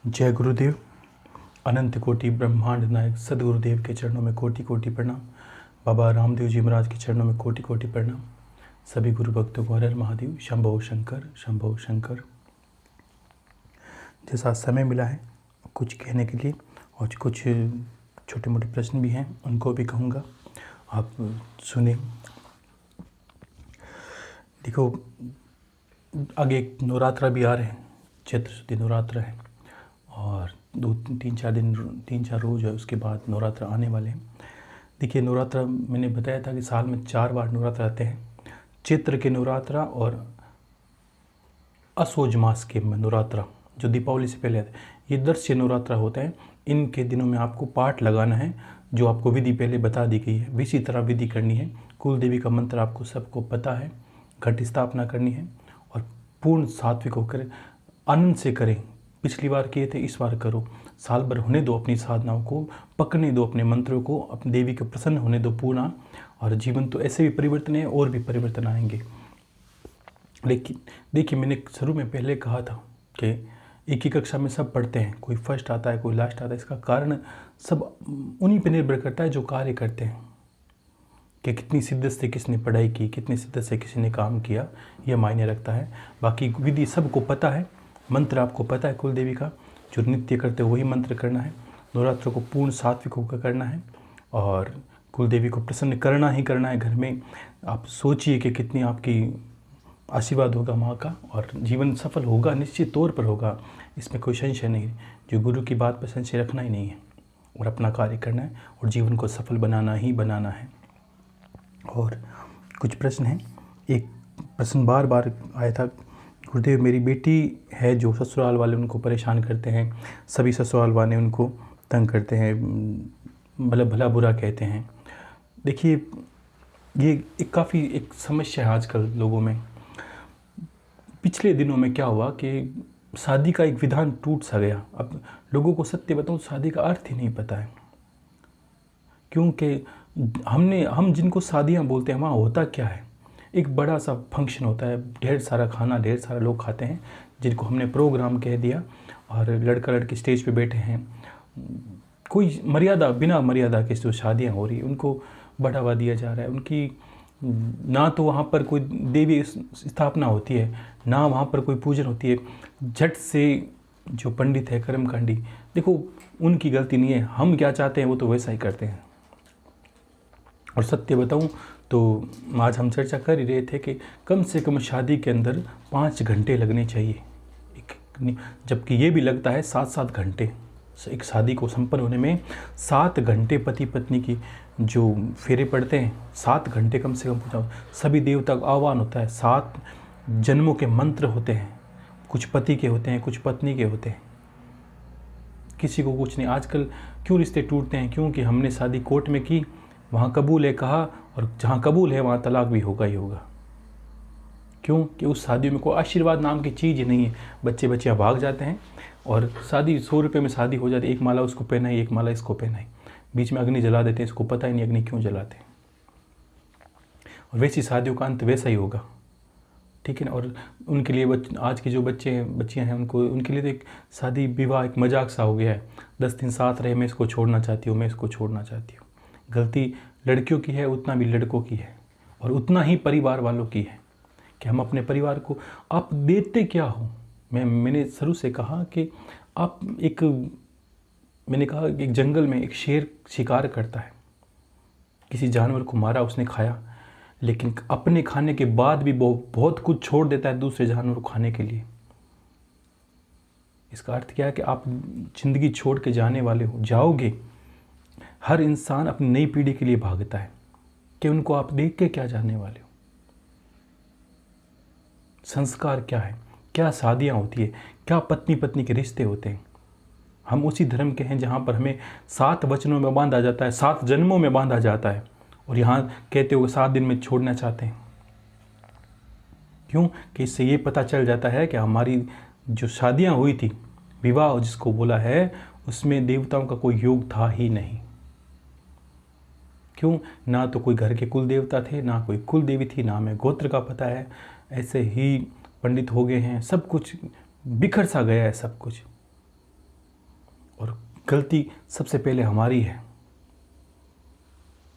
जय गुरुदेव। अनंत कोटि ब्रह्मांड नायक सदगुरुदेव के चरणों में कोटि कोटि प्रणाम। बाबा रामदेव जी महाराज के चरणों में कोटि कोटि प्रणाम। सभी गुरु भक्तों को हर हर महादेव, शंभो शंकर, शंभो शंकर। जैसा समय मिला है कुछ कहने के लिए और कुछ छोटे मोटे प्रश्न भी हैं, उनको भी कहूँगा, आप सुने। देखो, आगे एक नवरात्रा भी आ रहे हैं, चैत्र शुद्धि नवरात्रा है और 3-4 रोज़ है, उसके बाद नवरात्र आने वाले हैं। देखिए, नवरात्र मैंने बताया था कि साल में 4 बार नवरात्र आते हैं। चैत्र के नवरात्रा और असोज मास के नवरात्रा जो दीपावली से पहले आते हैं, ये दर्श्य नवरात्रा होता है। इनके दिनों में आपको पाठ लगाना है, जो आपको विधि पहले बता दी गई है, इसी तरह विधि करनी है। कुल देवी का मंत्र आपको सबको पता है, घट स्थापना करनी है और पूर्ण सात्विक होकर आनंद से करें। पिछली बार किए थे, इस बार करो। साल भर होने दो अपनी साधनाओं को, पकने दो अपने मंत्रों को, अपनी देवी के प्रसन्न होने दो पूर्ण, और जीवन तो ऐसे भी परिवर्तन है और भी परिवर्तन आएंगे। लेकिन देखिए, मैंने शुरू में पहले कहा था कि एक ही कक्षा में सब पढ़ते हैं, कोई फर्स्ट आता है, कोई लास्ट आता है। इसका कारण सब उन्हीं पर निर्भर करता है जो कार्य करते हैं, कि कितनी शिद्दत से किसने पढ़ाई की, कितनी शिद्दत से किसी ने काम किया, यह मायने रखता है। बाकी विधि सबको पता है, मंत्र आपको पता है कुल देवी का, जो नृत्य करते हो वही मंत्र करना है। नवरात्र को पूर्ण सात्विक होकर करना है और कुल देवी को प्रसन्न करना ही करना है। घर में आप सोचिए कि कितनी आपकी आशीर्वाद होगा माँ का, और जीवन सफल होगा, निश्चित तौर पर होगा, इसमें कोई संशय नहीं। जो गुरु की बात पर संशय रखना ही नहीं है और अपना कार्य करना है और जीवन को सफल बनाना ही बनाना है। और कुछ प्रश्न हैं। एक प्रश्न बार बार आया था, गुरुदेव मेरी बेटी है जो ससुराल वाले उनको परेशान करते हैं, सभी ससुराल वाले उनको तंग करते हैं, भला बुरा कहते हैं। देखिए, ये काफ़ी एक समस्या है आजकल लोगों में। पिछले दिनों में क्या हुआ कि शादी का एक विधान टूट सा गया। अब लोगों को सत्य बताऊं, शादी का अर्थ ही नहीं पता है, क्योंकि हम जिनको शादियां बोलते हैं वहाँ होता क्या है। एक बड़ा सा फंक्शन होता है, ढेर सारा खाना, ढेर सारे लोग खाते हैं, जिनको हमने प्रोग्राम कह दिया, और लड़का लड़की स्टेज पे बैठे हैं। कोई मर्यादा, बिना मर्यादा के जो शादियां हो रही है उनको बढ़ावा दिया जा रहा है। उनकी ना तो वहाँ पर कोई देवी स्थापना होती है, ना वहाँ पर कोई पूजन होती है। झट से जो पंडित है कर्मकांडी, देखो उनकी गलती नहीं है, हम क्या चाहते हैं वो तो वैसा ही करते हैं। और सत्य बताऊं तो आज हम चर्चा कर ही रहे थे कि कम से कम शादी के अंदर 5 घंटे लगने चाहिए, जबकि ये भी लगता है 7-7 घंटे। एक शादी को संपन्न होने में 7 घंटे पति पत्नी की जो फेरे पड़ते हैं, 7 घंटे कम से कम पहुँचाओ। सभी देवता का आह्वान होता है, 7 जन्मों के मंत्र होते हैं, कुछ पति के होते हैं, कुछ पत्नी के होते हैं, किसी को कुछ नहीं। आजकल क्यों रिश्ते टूटते हैं? क्योंकि हमने शादी कोर्ट में की, वहाँ कबूल है कहा, और जहाँ कबूल है वहाँ तलाक भी होगा ही होगा। क्यों? कि उस शादी में कोई आशीर्वाद नाम की चीज़ ही नहीं है। बच्चियाँ भाग जाते हैं और शादी 100 रुपये में शादी हो जाती है। एक माला उसको पहनाई, एक माला इसको पहनाई, बीच में अग्नि जला देते हैं, इसको पता ही नहीं अग्नि क्यों जलाते हैं। और वैसी शादियों का अंत वैसा ही होगा, ठीक है ना। और उनके लिए आज के जो बच्चियाँ हैं, उनके लिए तो एक शादी विवाह एक मजाक सा हो गया है। 10 दिन साथ रहे, मैं इसको छोड़ना चाहती हूँ, मैं इसको छोड़ना चाहती हूँ। गलती लड़कियों की है, उतना भी लड़कों की है, और उतना ही परिवार वालों की है कि हम अपने परिवार को, आप देते क्या हो। मैंने शुरू से कहा कि आप मैंने कहा कि एक जंगल में एक शेर शिकार करता है, किसी जानवर को मारा, उसने खाया, लेकिन अपने खाने के बाद भी बहुत कुछ छोड़ देता है दूसरे जानवर को खाने के लिए। इसका अर्थ क्या है कि आप जिंदगी छोड़ के जाने वाले हो, जाओगे। हर इंसान अपनी नई पीढ़ी के लिए भागता है कि उनको आप देख के क्या जानने वाले हो। संस्कार क्या है, क्या शादियाँ होती है, क्या पत्नी पत्नी के रिश्ते होते हैं। हम उसी धर्म के हैं जहाँ पर हमें 7 वचनों में बांधा जाता है, 7 जन्मों में बांधा जाता है, और यहाँ कहते हो 7 दिन में छोड़ना चाहते हैं। क्यों? कि इससे ये पता चल जाता है कि हमारी जो शादियाँ हुई थी, विवाह जिसको बोला है, उसमें देवताओं का कोई योग था ही नहीं। क्यों? ना तो कोई घर के कुल देवता थे, ना कोई कुल देवी थी, ना हमें गोत्र का पता है। ऐसे ही पंडित हो गए हैं, सब कुछ बिखर सा गया है सब कुछ। और गलती सबसे पहले हमारी है।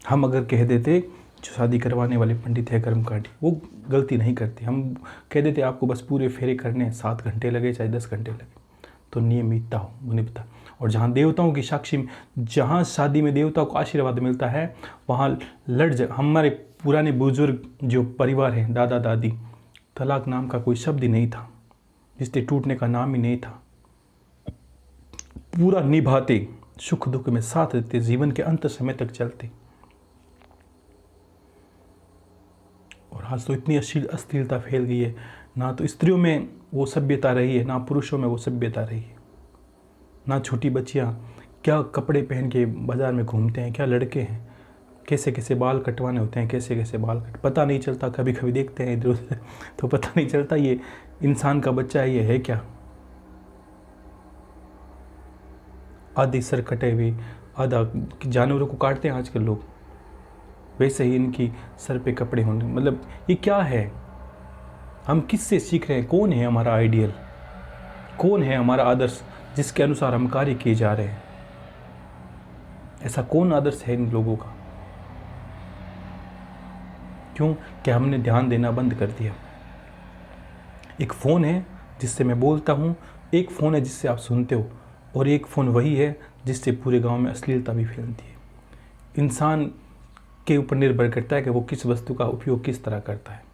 हम अगर कह देते जो शादी करवाने वाले पंडित है कर्मकांडी, वो गलती नहीं करते। हम कह देते आपको बस पूरे फेरे करने हैं, 7 घंटे लगे चाहे 10 घंटे लगे, तो नियमितता हो निभता। और जहाँ देवताओं की साक्षी में, जहाँ शादी में देवताओं को आशीर्वाद मिलता है, वहाँ हमारे पुराने बुजुर्ग जो परिवार हैं, दादा दादी, तलाक नाम का कोई शब्द ही नहीं था, रिश्ते टूटने का नाम ही नहीं था। पूरा निभाते, सुख दुख में साथ देते, जीवन के अंत समय तक चलते। और आज तो इतनी अश्लीलता फैल गई है, ना तो स्त्रियों में वो सभ्यता रही है, ना पुरुषों में वो सभ्यता रही है। ना छोटी बच्चियाँ क्या कपड़े पहन के बाज़ार में घूमते हैं, क्या लड़के हैं, कैसे कैसे बाल कटवाने होते हैं, कैसे कैसे बाल पता नहीं चलता। कभी कभी देखते हैं इधर उधर तो पता नहीं चलता ये इंसान का बच्चा है, ये है क्या। आधे सर कटे हुए, आधा जानवरों को काटते हैं आजकल लोग, वैसे ही इनकी सर पे कपड़े होने, मतलब ये क्या है। हम किससे सीख रहे हैं? कौन है हमारा आइडियल, कौन है हमारा आदर्श जिसके अनुसार हम कार्य किए जा रहे हैं? ऐसा कौन आदर्श है इन लोगों का? क्यों? क्या हमने ध्यान देना बंद कर दिया। एक फ़ोन है जिससे मैं बोलता हूँ, एक फ़ोन है जिससे आप सुनते हो, और एक फ़ोन वही है जिससे पूरे गांव में अश्लीलता भी फैलती है। इंसान के ऊपर निर्भर करता है कि वो किस वस्तु का उपयोग किस तरह करता है।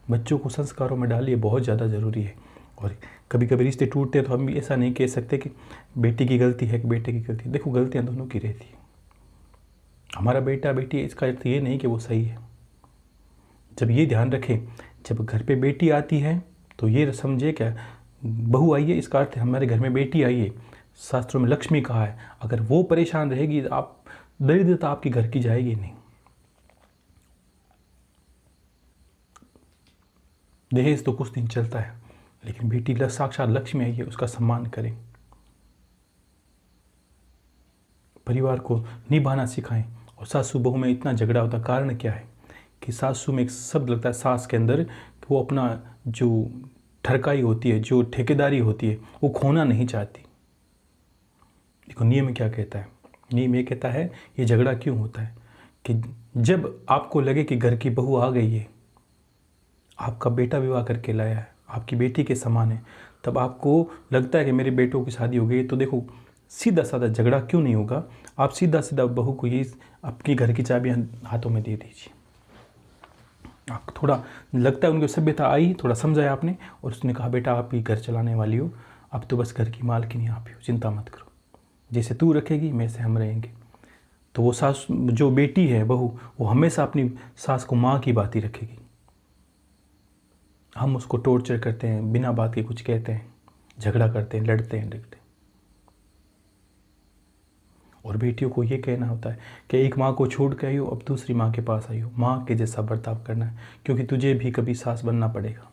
बच्चों को संस्कारों में डालिए, बहुत ज़्यादा ज़रूरी है। और कभी कभी रिश्ते टूटते हैं तो हम ऐसा नहीं कह सकते कि बेटी की गलती है कि बेटे की गलती है। देखो, गलतियाँ दोनों की रहती है। हमारा बेटा बेटी, इसका अर्थ ये नहीं कि वो सही है। जब ये ध्यान रखें, जब घर पे बेटी आती है तो ये समझे क्या, बहू आई है, इसका अर्थ है हमारे घर में बेटी आई है। शास्त्रों में लक्ष्मी कहा है। अगर वो परेशान रहेगी, आप दरिद्रता आपकी घर की जाएगी नहीं। दहेज तो कुछ दिन चलता है, लेकिन बेटी साक्षात लक्ष्मी आई है, उसका सम्मान करें। परिवार को निभाना सिखाएं। और सासू बहू में इतना झगड़ा होता, कारण क्या है कि सासू में एक शब्द लगता है सास के अंदर, कि वो अपना जो ठरकाई होती है, जो ठेकेदारी होती है, वो खोना नहीं चाहती। देखो नियम क्या कहता है, नियम ये कहता है, ये झगड़ा क्यों होता है कि जब आपको लगे कि घर की बहू आ गई है, आपका बेटा विवाह करके लाया है, आपकी बेटी के समान है, तब आपको लगता है कि मेरे बेटों की शादी हो गई। तो देखो, सीधा साधा झगड़ा क्यों नहीं होगा, आप सीधा सीधा बहू को ये अपनी घर की चाबियाँ हाथों में दे दीजिए। आप थोड़ा लगता है उनकी सभ्यता आई, थोड़ा समझाया आपने, और उसने कहा बेटा आप ही घर चलाने वाली हो, अब तो बस घर की मालकिन आप ही हो, चिंता मत करो, जैसे तू रखेगी वैसे हम रहेंगे। तो वो सास, जो बेटी है बहू, वो हमेशा अपनी सास को माँ की बात ही रखेगी। हम उसको टॉर्चर करते हैं, बिना बात के कुछ कहते हैं, झगड़ा करते हैं, लड़ते हैं डरते हैं। और बेटियों को ये कहना होता है कि एक माँ को छोड़ के आई हो, अब दूसरी माँ के पास आई हो, माँ के जैसा बर्ताव करना है, क्योंकि तुझे भी कभी सास बनना पड़ेगा।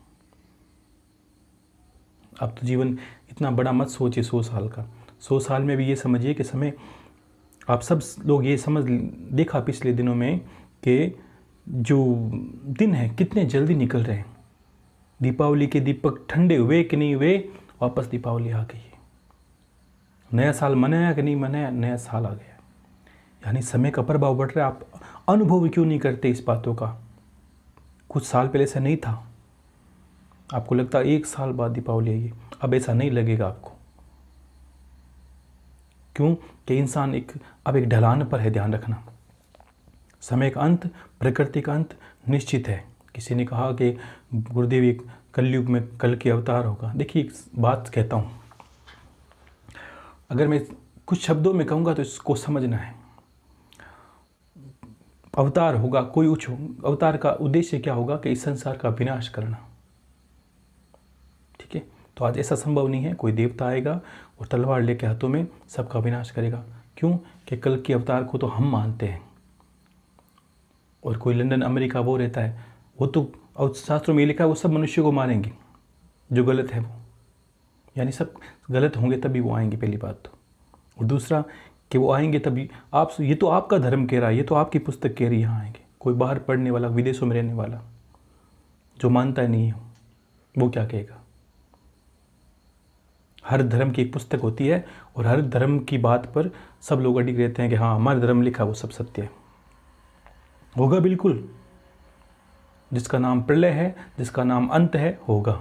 अब तो जीवन इतना बड़ा मत सोचिए 100 साल का। 100 साल में भी ये समझिए कि समय, आप सब लोग ये समझ देखा पिछले दिनों में कि जो दिन है कितने जल्दी निकल रहे हैं। दीपावली के दीपक ठंडे हुए कि नहीं हुए, वापस दीपावली आ गई है। नया साल मनाया कि नहीं मनाया, नया साल आ गया। यानी समय का प्रभाव बढ़ रहा है। आप अनुभव क्यों नहीं करते इस बातों का? कुछ साल पहले ऐसा नहीं था। आपको लगता है 1 साल बाद दीपावली आई है, अब ऐसा नहीं लगेगा आपको। क्यों? कि इंसान अब एक ढलान पर है। ध्यान रखना, समय का अंत, प्रकृति का अंत निश्चित है। किसी ने कहा कि गुरुदेव एक कलयुग में कल के अवतार होगा। देखिए एक बात कहता हूँ, अगर मैं कुछ शब्दों में कहूँगा तो इसको समझना है। अवतार होगा कोई उच्च, अवतार का उद्देश्य क्या होगा कि इस संसार का विनाश करना। ठीक है, तो आज ऐसा संभव नहीं है कोई देवता आएगा और तलवार लेके हाथों में सबका विनाश करेगा। क्यों? कि कल के अवतार को तो हम मानते हैं। और कोई लंदन अमेरिका वो रहता है, वो तो, और शास्त्रों में ये लिखा है वो सब मनुष्यों को मारेंगे जो गलत है वो, यानी सब गलत होंगे तभी वो आएंगे, पहली बात तो। और दूसरा कि वो आएंगे तभी, आप, ये तो आपका धर्म कह रहा है, ये तो आपकी पुस्तक कह रही है यहाँ आएंगे। कोई बाहर पढ़ने वाला, विदेशों में रहने वाला जो मानता है नहीं है, वो क्या कहेगा? हर धर्म की एक पुस्तक होती है और हर धर्म की बात पर सब लोग अडिग रहते हैं कि हाँ हमारे धर्म में लिखा वो सब सत्य है। होगा बिल्कुल। जिसका नाम प्रलय है, जिसका नाम अंत है, होगा।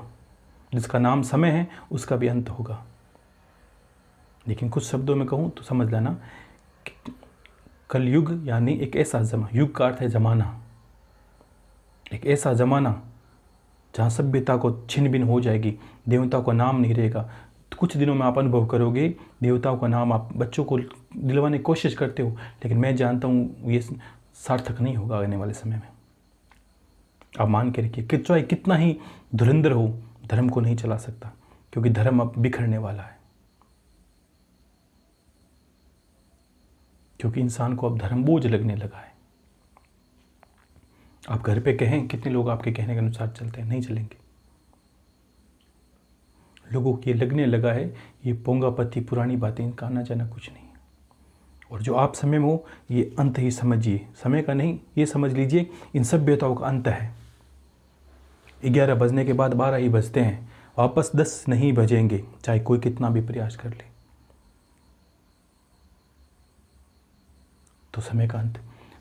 जिसका नाम समय है उसका भी अंत होगा। लेकिन कुछ शब्दों में कहूँ तो समझ लेना, कलयुग यानी एक ऐसा युग का अर्थ है ज़माना, एक ऐसा ज़माना जहाँ सभ्यता को छिन भिन हो जाएगी, देवताओं का नाम नहीं रहेगा। तो कुछ दिनों में आप अनुभव करोगे देवताओं का नाम आप बच्चों को दिलवाने की कोशिश करते हो, लेकिन मैं जानता हूँ ये सार्थक नहीं होगा आने वाले समय में। आप मान के रखिए कि चाहे कितना ही धुरंधर हो, धर्म को नहीं चला सकता, क्योंकि धर्म अब बिखरने वाला है। क्योंकि इंसान को अब धर्म बोझ लगने लगा है। आप घर पे कहें, कितने लोग आपके कहने के अनुसार चलते हैं? नहीं चलेंगे। लोगों को ये लगने लगा है ये पोंगापति पुरानी बातें, इनका आना जाना कुछ नहीं। और जो आप समय में हो ये अंत ही समझिए, समय का नहीं, ये समझ लीजिए इन सभ्यताओं का अंत है। 11 बजने के बाद 12 ही बजते हैं, वापस 10 नहीं बजेंगे, चाहे कोई कितना भी प्रयास कर ले। तो समय का अंत,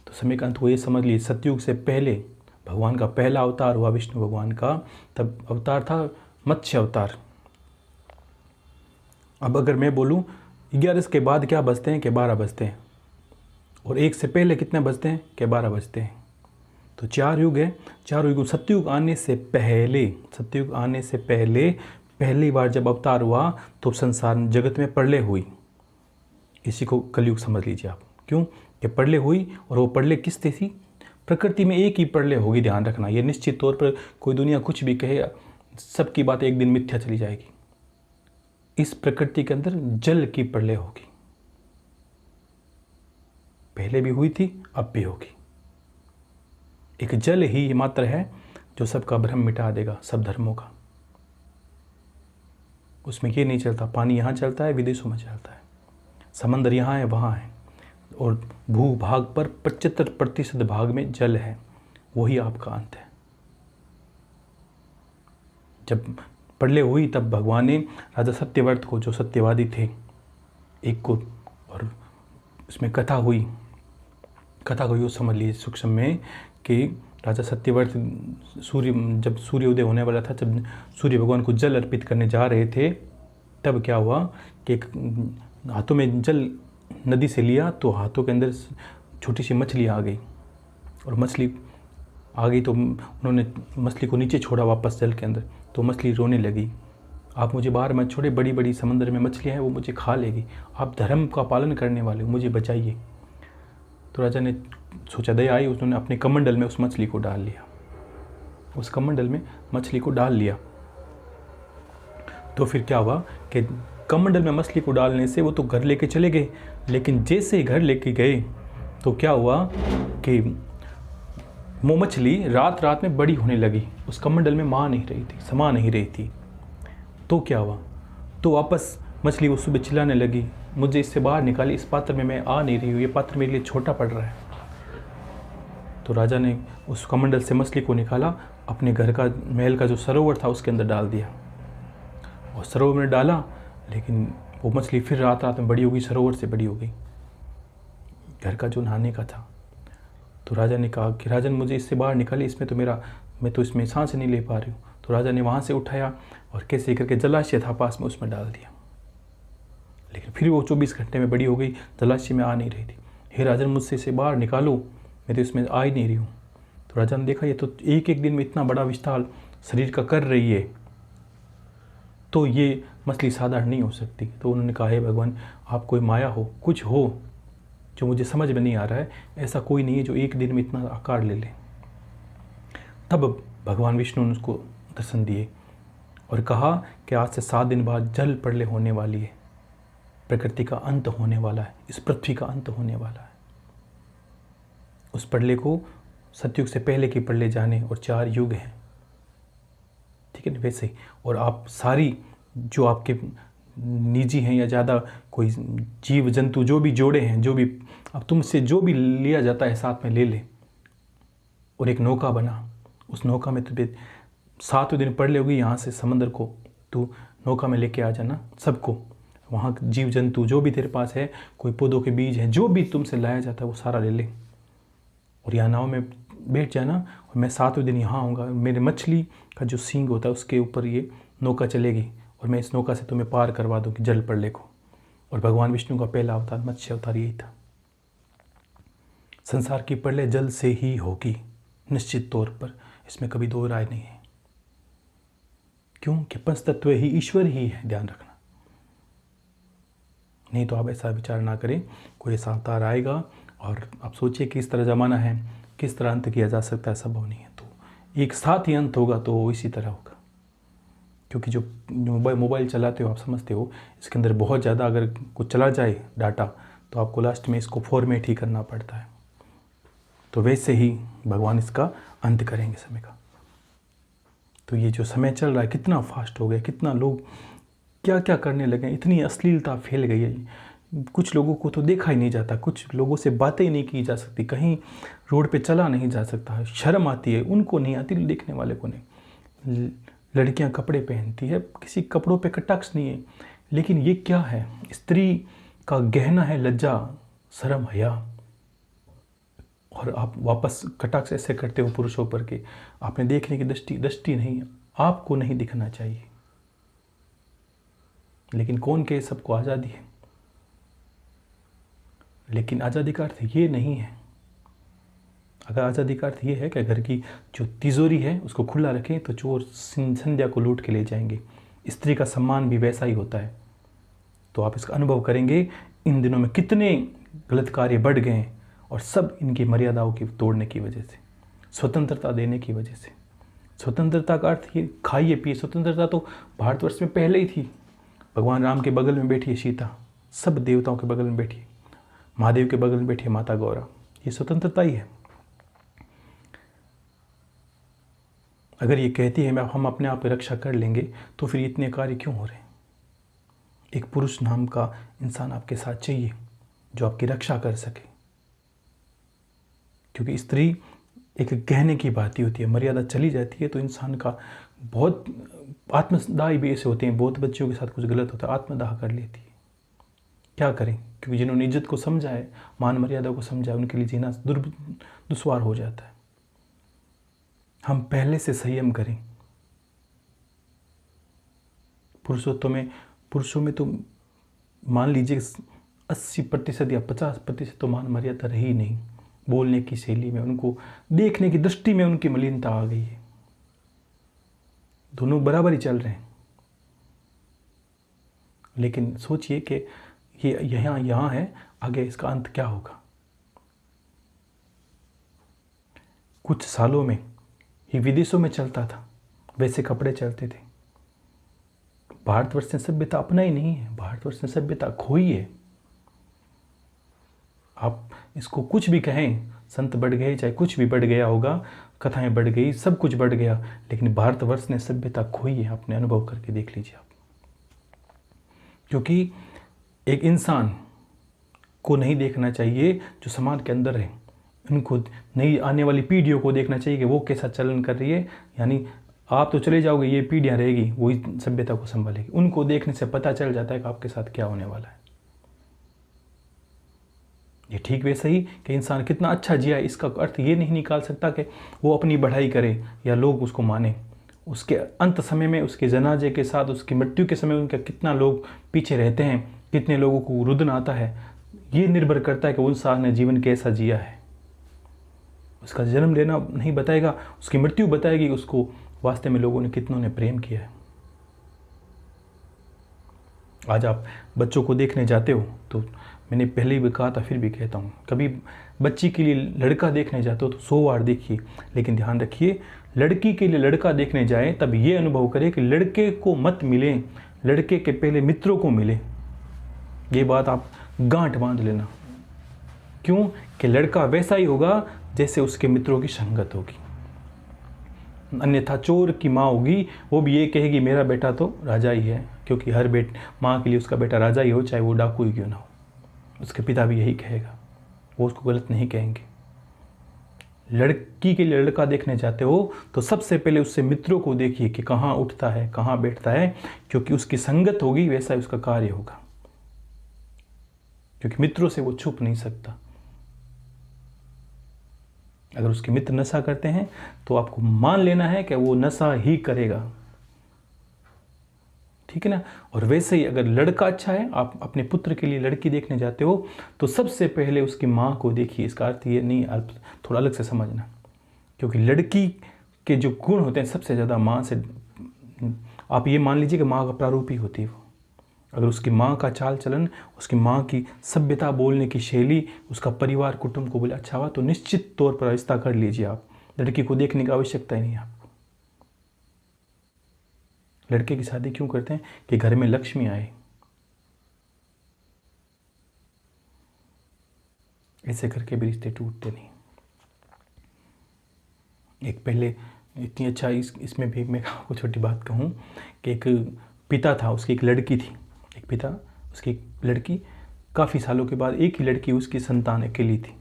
तो समय का अंत को ये समझ लीजिए, सतयुग से पहले भगवान का पहला अवतार हुआ विष्णु भगवान का, तब अवतार था मत्स्य अवतार। अब अगर मैं बोलूँ 11 के बाद क्या बजते हैं कि 12 बजते हैं, और 1 से पहले कितने बजते हैं कि 12 बजते हैं, तो 4 युग है। 4 युग, सतयुग आने से पहले, सतयुग आने से पहले पहली बार जब अवतार हुआ तो संसार जगत में प्रलय हुई। इसी को कलयुग समझ लीजिए आप। क्यों कि प्रलय हुई, और वो प्रलय किस थी? प्रकृति में एक ही प्रलय होगी, ध्यान रखना। ये निश्चित तौर पर कोई दुनिया कुछ भी कहे, सबकी बात एक दिन मिथ्या चली जाएगी। इस प्रकृति के अंदर जल की प्रलय होगी, पहले भी हुई थी, अब भी होगी। एक जल ही मात्र है जो सबका भ्रम मिटा देगा, सब धर्मों का। उसमें ये नहीं चलता, पानी यहाँ चलता है, विदेशों में चलता है, समंदर यहाँ है वहाँ है, और भूभाग पर 75% भाग में जल है, वही आपका अंत है। जब प्रलय हुई तब भगवान ने राजा सत्यव्रत को, जो सत्यवादी थे, एक को, और उसमें कथा हुई, कथा को यूँ समझ लीजिए सूक्ष्म में कि राजा सत्यव्रत जब सूर्योदय होने वाला था, जब सूर्य भगवान को जल अर्पित करने जा रहे थे, तब क्या हुआ कि एक हाथों में जल नदी से लिया तो हाथों के अंदर छोटी सी मछली आ गई, और मछली आ गई तो उन्होंने मछली को नीचे छोड़ा वापस जल के अंदर, तो मछली रोने लगी, आप मुझे बाहर मत छोड़े, बड़ी बड़ी समंदर में मछलियाँ हैं, वो मुझे खा लेगी, आप धर्म का पालन करने वाले हो, मुझे बचाइए। तो राजा ने सोचा, दया आई, उन्होंने अपने कमंडल में उस मछली को डाल लिया, उस कमंडल में मछली को डाल लिया। तो फिर क्या हुआ कि कमंडल में मछली को डालने से वो तो घर लेके चले गए, लेकिन जैसे ही घर लेके गए तो क्या हुआ कि वो मछली रात रात में बड़ी होने लगी, उस कमंडल में माँ नहीं रही थी, समा नहीं रही थी। तो क्या हुआ, तो वापस मछली वो सुबह चिल्लाने लगी, मुझे इससे बाहर निकाली, इस पात्र में मैं आ नहीं रही हूँ, ये पात्र मेरे लिए छोटा पड़ रहा है। तो राजा ने उस कमंडल से मछली को निकाला, अपने घर का महल का जो सरोवर था उसके अंदर डाल दिया, और सरोवर में डाला, लेकिन वो मछली फिर रात रात में बड़ी हो गई, सरोवर से बड़ी हो गई, घर का जो नहाने का था। तो राजा ने कहा कि राजन मुझे इससे बाहर निकालिए, इसमें तो मैं तो इसमें सांस नहीं ले पा रही हूँ। तो राजा ने वहाँ से उठाया और कैसे करके जलाशय था पास में, उसमें डाल दिया, लेकिन फिर वो 24 घंटे में बड़ी हो गई, जलाशय में आ नहीं रही थी। हे राजन मुझसे इसे बाहर निकालो, मैं तो इसमें आ ही नहीं रही हूँ। तो राजा ने देखा ये तो एक एक दिन में इतना बड़ा विस्तार शरीर का कर रही है, तो ये मछली साधारण नहीं हो सकती। तो उन्होंने कहा, हे भगवान आप कोई माया हो, कुछ हो जो मुझे समझ में नहीं आ रहा है, ऐसा कोई नहीं है जो एक दिन में इतना आकार ले ले। तब भगवान विष्णु ने उसको दर्शन दिए और कहा कि आज से 7 दिन बाद जल प्रलय होने वाली है, प्रकृति का अंत होने वाला है, इस पृथ्वी का अंत होने वाला है। उस प्रलय को सतयुग से पहले की प्रलय जाने, और 4 युग हैं, ठीक है ना, वैसे ही। और आप सारी जो आपके निजी हैं या ज़्यादा कोई जीव जंतु जो भी जोड़े हैं, जो भी अब तुमसे जो भी लिया जाता है साथ में ले ले, और एक नौका बना, उस नौका में तुझे 7वें दिन प्रलय होगी, यहाँ से समंदर को तू नौका में लेके आ जाना सबको, वहाँ जीव जंतु जो भी तेरे पास है, कोई पौधों के बीज हैं, जो भी तुमसे लाया जाता है वो सारा ले ले, और यहाँ नाव में बैठ जाना, और मैं 7वें दिन यहाँ आऊँगा, मेरे मछली का जो सींग होता है उसके ऊपर ये नौका चलेगी, और मैं इस नौका से तुम्हें पार करवा दूँगी जल प्रलय को। और भगवान विष्णु का पहला अवतार मत्स्य अवतार यही था। संसार की प्रलय जल से ही होगी निश्चित तौर पर, इसमें कभी दो राय नहीं है। क्यों कि पंचतत्व ही ईश्वर ही है, ध्यान रखना। नहीं तो आप ऐसा विचार ना करें, कोई ऐसा अवतार आएगा और आप सोचिए कि इस तरह ज़माना है, किस तरह अंत किया जा सकता है, संभव नहीं है। तो एक साथ ही अंत होगा तो इसी तरह होगा, क्योंकि जो मोबाइल चलाते हो आप समझते हो, इसके अंदर बहुत ज़्यादा अगर कुछ चला जाए डाटा तो आपको लास्ट में इसको फॉर्मेट ही करना पड़ता है। तो वैसे ही भगवान इसका अंत करेंगे समय का। तो ये जो समय चल रहा है कितना फास्ट हो गया, कितना लोग क्या क्या करने लगे, इतनी अश्लीलता फैल गई है। कुछ लोगों को तो देखा ही नहीं जाता, कुछ लोगों से बातें ही नहीं की जा सकती, कहीं रोड पे चला नहीं जा सकता, शर्म आती है, उनको नहीं आती, देखने वाले को नहीं। लड़कियां कपड़े पहनती है, किसी कपड़ों पे कटाक्ष नहीं है, लेकिन ये क्या है? स्त्री का गहना है लज्जा, शर्म, हया, और आप वापस कटाक्ष ऐसे करते हो पुरुषों पर के आपने देखने की दृष्टि नहीं, आपको नहीं दिखना चाहिए। लेकिन कौन कहे सबको आज़ादी है, लेकिन आज़ादी का अर्थ ये नहीं है। अगर आज़ादी का अर्थ ये है कि घर की जो तिजोरी है उसको खुला रखें तो चोर संध्या को लूट के ले जाएंगे, स्त्री का सम्मान भी वैसा ही होता है। तो आप इसका अनुभव करेंगे इन दिनों में कितने गलत कार्य बढ़ गए हैं, और सब इनकी मर्यादाओं की तोड़ने की वजह से, स्वतंत्रता देने की वजह से। स्वतंत्रता का अर्थ ये खाइए पिए, स्वतंत्रता तो भारतवर्ष में पहले ही थी। भगवान राम के बगल में बैठी है सीता, सब देवताओं के बगल में बैठी है, महादेव के बगल में बैठी है माता गौरा, ये स्वतंत्रता ही है। अगर ये कहती है हम अपने आप की रक्षा कर लेंगे तो फिर इतने कार्य क्यों हो रहे हैं? एक पुरुष नाम का इंसान आपके साथ चाहिए जो आपकी रक्षा कर सके, क्योंकि स्त्री एक गहने की बात ही होती है। मर्यादा चली जाती है तो इंसान का बहुत आत्मदाह भी ऐसे होते हैं, बहुत बच्चों के साथ कुछ गलत होता है, आत्मदाह कर लेती है। क्या करें? क्योंकि जिन्होंने इज्जत को समझा है, मान मर्यादा को समझा है, उनके लिए जीना दुश्वार हो जाता है। हम पहले से संयम करें। पुरुषों में तो मान लीजिए 80% या 50% तो मान मर्यादा रही नहीं। बोलने की शैली में, उनको देखने की दृष्टि में उनकी मलिनता आ गई है। दोनों बराबर ही चल रहे हैं, लेकिन सोचिए कि ये यहाँ है, आगे इसका अंत क्या होगा। कुछ सालों में ये विदेशों में चलता था, वैसे कपड़े चलते थे। भारतवर्ष ने सभ्यता अपना ही नहीं है, भारतवर्ष ने सभ्यता खोई है। आप इसको कुछ भी कहें, संत बढ़ गए, चाहे कुछ भी बढ़ गया होगा, कथाएं बढ़ गई, सब कुछ बढ़ गया, लेकिन भारतवर्ष ने सभ्यता खोई है। अपने अनुभव करके देख लीजिए आप। क्योंकि एक इंसान को नहीं देखना चाहिए जो समाज के अंदर है, उनको नई आने वाली पीढ़ियों को देखना चाहिए कि वो कैसा चलन कर रही है। यानी आप तो चले जाओगे, ये पीढ़ियाँ रहेगी, वही सभ्यता को संभालेगी। उनको देखने से पता चल जाता है कि आपके साथ क्या होने वाला है। ये ठीक वैसे ही कि इंसान कितना अच्छा जिया है, इसका अर्थ ये नहीं निकाल सकता कि वो अपनी बढ़ाई करे या लोग उसको माने। उसके अंत समय में, उसके जनाजे के साथ, उसकी मृत्यु के समय उनका कितना लोग पीछे रहते हैं, कितने लोगों को रुदन आता है, ये निर्भर करता है कि उस इंसान ने जीवन कैसा जिया है। उसका जन्म लेना नहीं बताएगा, उसकी मृत्यु बताएगी उसको वास्तव में लोगों ने, कितनों ने प्रेम किया है। आज आप बच्चों को देखने जाते हो तो मैंने पहले भी कहा था, फिर भी कहता हूँ, कभी बच्ची के लिए लड़का देखने जाते हो तो 100 बार देखिए, लेकिन ध्यान रखिए लड़की के लिए लड़का देखने जाए तब ये अनुभव करें कि लड़के को मत मिले, लड़के के पहले मित्रों को मिले। ये बात आप गांठ बांध लेना। क्यों? कि लड़का वैसा ही होगा जैसे उसके मित्रों की संगत होगी। अन्यथा चोर की माँ होगी, वो भी ये कहेगी मेरा बेटा तो राजा ही है, क्योंकि हर माँ के लिए उसका बेटा राजा ही हो, चाहे वो डाकू ही क्यों ना हो। उसके पिता भी यही कहेगा, वो उसको गलत नहीं कहेंगे। लड़की के लिए लड़का देखने जाते हो तो सबसे पहले उससे मित्रों को देखिए कि कहाँ उठता है, कहाँ बैठता है, क्योंकि उसकी संगत होगी वैसा उसका कार्य होगा, क्योंकि मित्रों से वो छुप नहीं सकता। अगर उसके मित्र नशा करते हैं तो आपको मान लेना है कि वो नशा ही करेगा, ठीक है ना। और वैसे ही अगर लड़का अच्छा है, आप अपने पुत्र के लिए लड़की देखने जाते हो तो सबसे पहले उसकी माँ को देखिए। इसका अर्थ ये नहीं, आप थोड़ा अलग से समझना, क्योंकि लड़की के जो गुण होते हैं सबसे ज़्यादा माँ से, आप ये मान लीजिए कि माँ का प्रारूप ही होती है वो। अगर उसकी माँ का चाल चलन, उसकी माँ की सभ्यता, बोलने की शैली, उसका परिवार कुटुंब को बोले अच्छा हुआ, तो निश्चित तौर पर रिश्ता कर लीजिए आप। लड़की को देखने की आवश्यकता ही नहीं है आपको। लड़के की शादी क्यों करते हैं? कि घर में लक्ष्मी आए। ऐसे करके भी रिश्ते टूटते नहीं। एक पहले इतनी अच्छा इसमें भी मैं आपको छोटी बात कहूँ कि एक पिता था, उसकी एक लड़की थी। एक पिता, उसकी एक लड़की, काफ़ी सालों के बाद एक ही लड़की उसकी संतान अकेली थी,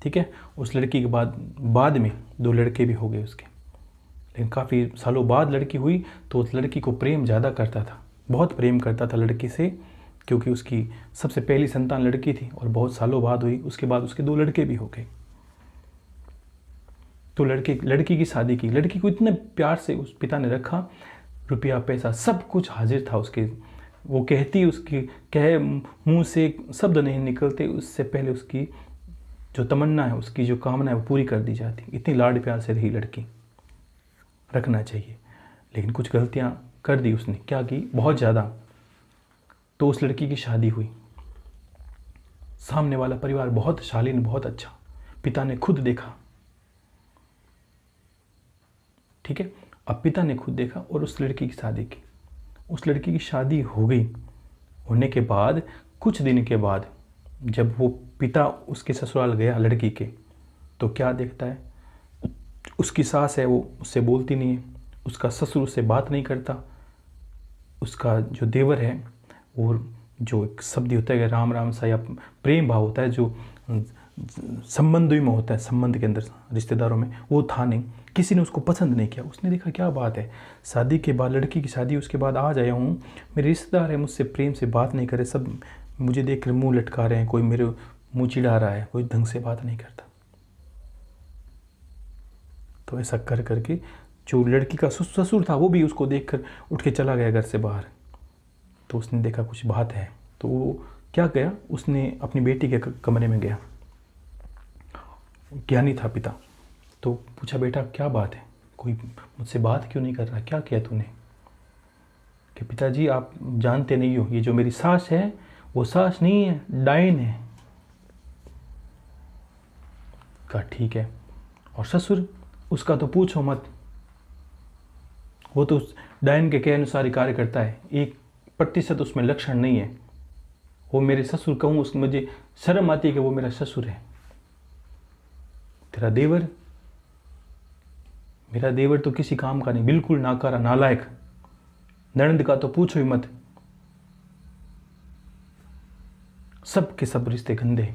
ठीक है। उस लड़की के बाद में 2 लड़के भी हो गए उसके, लेकिन काफ़ी सालों बाद लड़की हुई तो उस लड़की को प्रेम ज़्यादा करता था, बहुत प्रेम करता था लड़की से, क्योंकि उसकी सबसे पहली संतान लड़की थी और बहुत सालों बाद हुई। उसके बाद उसके 2 लड़के भी हो गए। तो लड़की की शादी की। लड़की को इतने प्यार से उस पिता ने रखा, रुपया पैसा सब कुछ हाजिर था उसके। वो कहती, उसकी कहे मुंह से शब्द नहीं निकलते उससे पहले उसकी जो तमन्ना है, उसकी जो कामना है वो पूरी कर दी जाती। इतनी लाड प्यार से रही लड़की। रखना चाहिए, लेकिन कुछ गलतियां कर दी उसने। क्या की? बहुत ज़्यादा। तो उस लड़की की शादी हुई। सामने वाला परिवार बहुत शालीन, बहुत अच्छा, पिता ने खुद देखा, ठीक है। अब पिता ने खुद देखा और उस लड़की की शादी की। उस लड़की की शादी हो गई। होने के बाद कुछ दिन के बाद जब वो पिता उसके ससुराल गया लड़की के, तो क्या देखता है? उसकी सास है वो उससे बोलती नहीं है, उसका ससुर उससे बात नहीं करता, उसका जो देवर है वो, जो एक शब्द होता है राम राम सा या प्रेम भाव होता है जो संबंधों में होता है, संबंध के अंदर रिश्तेदारों में, वो था नहीं। किसी ने उसको पसंद नहीं किया। उसने देखा क्या बात है, शादी के बाद, लड़की की शादी उसके बाद आज आया हूँ, मेरे रिश्तेदार हैं, मुझसे प्रेम से बात नहीं करे, सब मुझे देख कर मुँह लटका रहे हैं, कोई मेरे मुँह चिढ़ा रहा है, कोई ढंग से बात नहीं करता। तो ऐसा कर करके जो लड़की का ससुर था वो भी उसको देखकर उठ के चला गया घर से बाहर। तो उसने देखा कुछ बात है, तो वो क्या गया, उसने अपनी बेटी के कमरे में गया। ज्ञानी था पिता, तो पूछा बेटा क्या बात है, कोई मुझसे बात क्यों नहीं कर रहा, क्या किया तूने? कि पिताजी आप जानते नहीं हो, ये जो मेरी सास है वो सास नहीं है, डायन है। कहा ठीक है। और ससुर, उसका तो पूछो मत, वो तो डायन के अनुसार ही कार्य करता है, 1% उसमें लक्षण नहीं है। वो मेरे ससुर कहूँ उसको मुझे शर्म आती है कि वो मेरा ससुर है। तेरा देवर, मेरा देवर तो किसी काम का नहीं, बिल्कुल नाकारा, नालायक। ननद का तो पूछो ही मत। सब के सब रिश्ते गंदे।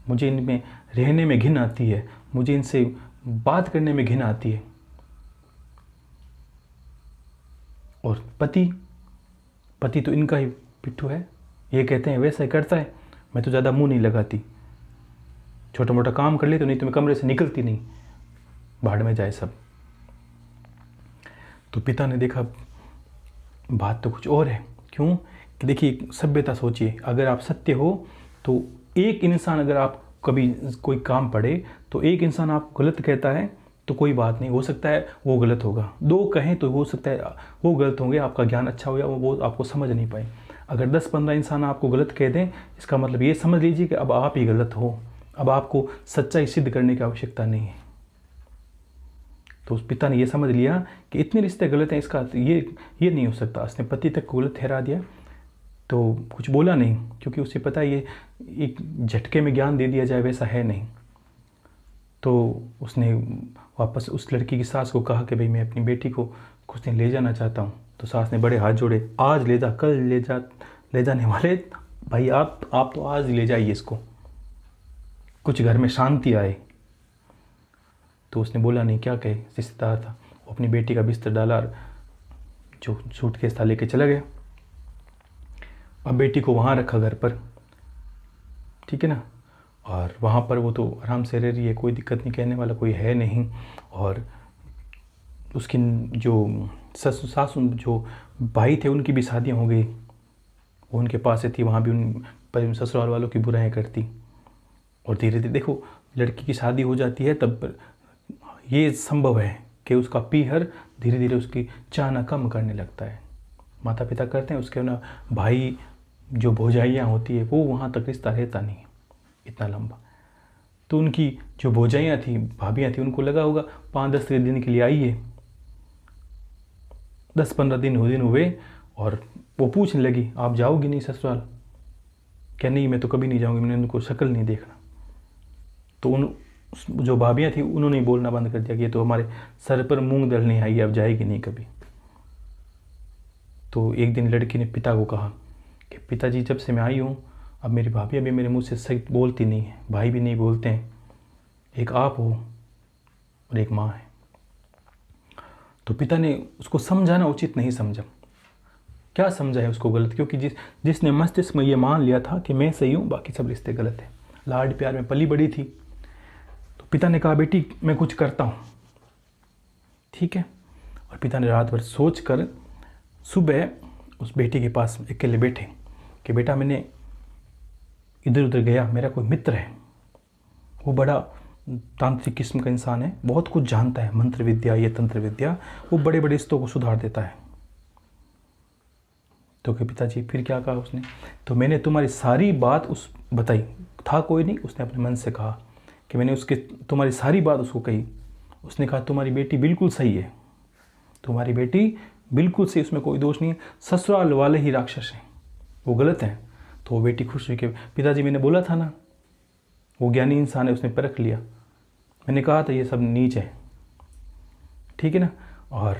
मुझे इनमें रहने में घिन आती है, मुझे इनसे बात करने में घिन आती है। और पति तो इनका ही पिट्ठू है, ये कहते हैं वैसा ही करता है, मैं तो ज़्यादा मुंह नहीं लगाती, छोटा मोटा काम कर ले, तो नहीं तो मैं कमरे से निकलती नहीं, भाड़ में जाए सब। तो पिता ने देखा बात तो कुछ और है। क्यों? कि देखिए सभ्यता, सोचिए अगर आप सत्य हो तो एक इंसान, अगर आप कभी कोई काम पड़े तो एक इंसान आपको गलत कहता है तो कोई बात नहीं, हो सकता है वो गलत होगा, 2 कहें तो हो सकता है वो गलत होंगे, आपका ज्ञान अच्छा हो या वो आपको समझ नहीं पाए। अगर 10-15 इंसान आपको गलत कह दें, इसका मतलब ये समझ लीजिए कि अब आप ही गलत हो, अब आपको सच्चाई सिद्ध करने की आवश्यकता नहीं है। तो उस पिता ने ये समझ लिया कि इतने रिश्ते गलत हैं, इसका ये नहीं हो सकता। उसने पति तक को गलत ठहरा दिया, तो कुछ बोला नहीं, क्योंकि उसे पता है ये एक झटके में ज्ञान दे दिया जाए वैसा है नहीं। तो उसने वापस उस लड़की की सास को कहा कि भाई मैं अपनी बेटी को कुछ दिन ले जाना चाहता हूँ। तो सास ने बड़े हाथ जोड़े, आज ले जा, कल ले जाने वाले भाई आप तो आज ले जाइए इसको, कुछ घर में शांति आए। तो उसने बोला नहीं, क्या कहे, रिश्तेदार था। वो अपनी बेटी का बिस्तर डाला और जो सूटकेस था लेके चला गया। अब बेटी को वहाँ रखा घर पर, ठीक है ना, और वहाँ पर वो तो आराम से रह रही है, कोई दिक्कत नहीं, कहने वाला कोई है नहीं। और उसकी जो सासू जो भाई थे उनकी भी शादियाँ हो गई, वो उनके पास से थी, वहाँ भी उन ससुराल वालों की बुराइयाँ करती। और धीरे धीरे देखो, लड़की की शादी हो जाती है तब ये संभव है कि उसका पीहर धीरे धीरे उसकी चाहना कम करने लगता है। माता पिता करते हैं, उसके ना भाई जो भौजाइयाँ होती है वो वहाँ तक रिश्ता रहता नहीं है इतना लंबा। तो उनकी जो भौजाइयाँ थी, भाभियाँ थी, उनको लगा होगा 5-10 दिन के लिए आई है, 10-15 दिन हुए और वो पूछने लगी, आप जाओगी नहीं ससुराल? क्या नहीं, मैं तो कभी नहीं जाऊँगी, मैंने उनको शक्ल नहीं देखना। तो उन जो भाभियाँ थी उन्होंने बोलना बंद कर दिया कि ये तो हमारे सर पर मूंग दलने आई है, अब जाएगी नहीं कभी। तो एक दिन लड़की ने पिता को कहा कि पिताजी, जब से मैं आई हूँ अब मेरी भाभी अभी मेरे मुंह से सही बोलती नहीं है, भाई भी नहीं बोलते हैं, एक आप हो और एक माँ है। तो पिता ने उसको समझाना उचित नहीं समझा। क्या समझा है उसको गलत? क्योंकि जिसने मस्तिष्क में ये मान लिया था कि मैं सही हूँ, बाकी सब रिश्ते गलत हैं, लाड प्यार में पली बड़ी थी। तो पिता ने कहा, बेटी मैं कुछ करता हूँ, ठीक है। और पिता ने रात भर सोच कर सुबह उस बेटी के पास अकेले बैठे कि बेटा, मैंने इधर उधर गया, मेरा कोई मित्र है, वो बड़ा तांत्रिक किस्म का इंसान है, बहुत कुछ जानता है, मंत्र विद्या, ये तंत्र विद्या, वो बड़े बड़े रिश्तों को सुधार देता है। तो कि पिताजी फिर क्या कहा उसने? तो मैंने तुम्हारी सारी बात उस बताई, था कोई नहीं, उसने अपने मन से कहा कि मैंने तुम्हारी सारी बात उसको कही। उसने कहा, तुम्हारी बेटी बिल्कुल सही है, तुम्हारी बेटी बिल्कुल सही, उसमें कोई दोष नहीं है, ससुराल वाले ही राक्षस हैं, वो गलत हैं। तो वो बेटी खुश हुई कि पिताजी मैंने बोला था ना, वो ज्ञानी इंसान है, उसने परख लिया, मैंने कहा था ये सब नीच है, ठीक है ना, और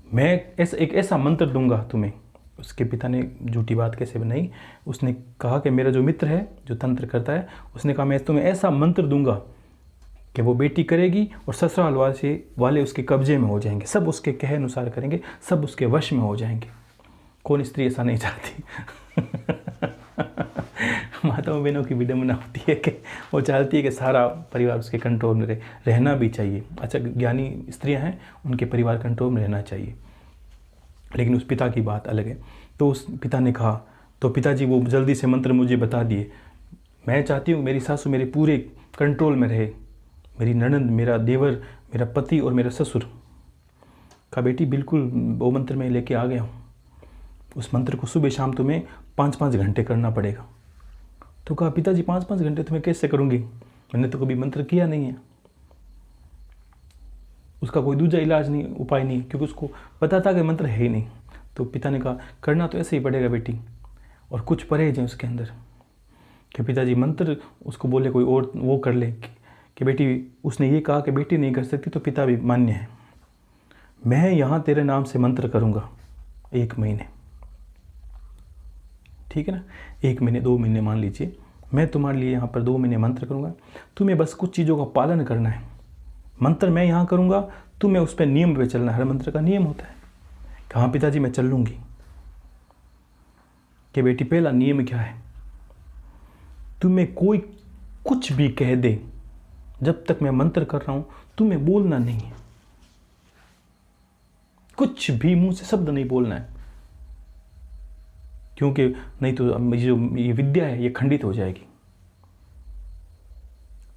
मैं एक ऐसा मंत्र दूंगा तुम्हें। उसके पिता ने झूठी बात कैसे बनाई? उसने कहा कि मेरा जो मित्र है जो तंत्र करता है, उसने कहा मैं तुम्हें ऐसा मंत्र दूंगा कि वो बेटी करेगी और ससुराल वाले उसके कब्जे में हो जाएंगे, सब उसके कहे अनुसार करेंगे, सब उसके वश में हो जाएंगे। कौन स्त्री ऐसा नहीं चाहती? माताओं बहनों की विडंबना होती है कि वो चाहती है कि सारा परिवार उसके कंट्रोल में रहना भी चाहिए। अच्छा, ज्ञानी स्त्रियां हैं, उनके परिवार कंट्रोल में रहना चाहिए, लेकिन उस पिता की बात अलग है। तो उस पिता ने कहा, तो पिताजी वो जल्दी से मंत्र मुझे बता दिए, मैं चाहती हूँ मेरी सासू मेरे पूरे कंट्रोल में रहे, मेरी ननंद, मेरा देवर, मेरा पति और मेरा ससुर। कहा बेटी बिल्कुल वो मंत्र में लेके आ गया हूँ, उस मंत्र को सुबह शाम तुम्हें 5-5 घंटे करना पड़ेगा। तो कहा पिताजी 5-5 घंटे तुम्हें कैसे करूँगी, मैंने तो कभी मंत्र किया नहीं है, उसका कोई दूसरा इलाज नहीं, उपाय नहीं, क्योंकि उसको पता था कि मंत्र है ही नहीं। तो पिता ने कहा करना तो ऐसे ही पड़ेगा बेटी, और कुछ परहेज हैं उसके अंदर। कि पिताजी मंत्र उसको बोले कोई और वो कर ले कि बेटी, उसने ये कहा कि बेटी नहीं कर सकती, तो पिता भी मान्य है, मैं यहाँ तेरे नाम से मंत्र करूँगा 1 महीने, ठीक है ना, 1 महीने 2 महीने मान लीजिए, मैं तुम्हारे लिए यहाँ पर 2 महीने मंत्र करूँगा, तुम्हें बस कुछ चीज़ों का पालन करना है। मंत्र मैं यहाँ करूँगा, तुम्हें उस पर नियम पे चलना है, हर मंत्र का नियम होता है। कहाँ पिताजी मैं चल लूँगी। कि बेटी पहला नियम क्या है, तुम्हें कोई कुछ भी कह दे, जब तक मैं मंत्र कर रहा हूँ तुम्हें बोलना नहीं है, कुछ भी मुंह से शब्द नहीं बोलना है, क्योंकि नहीं तो जो ये विद्या है ये खंडित हो जाएगी।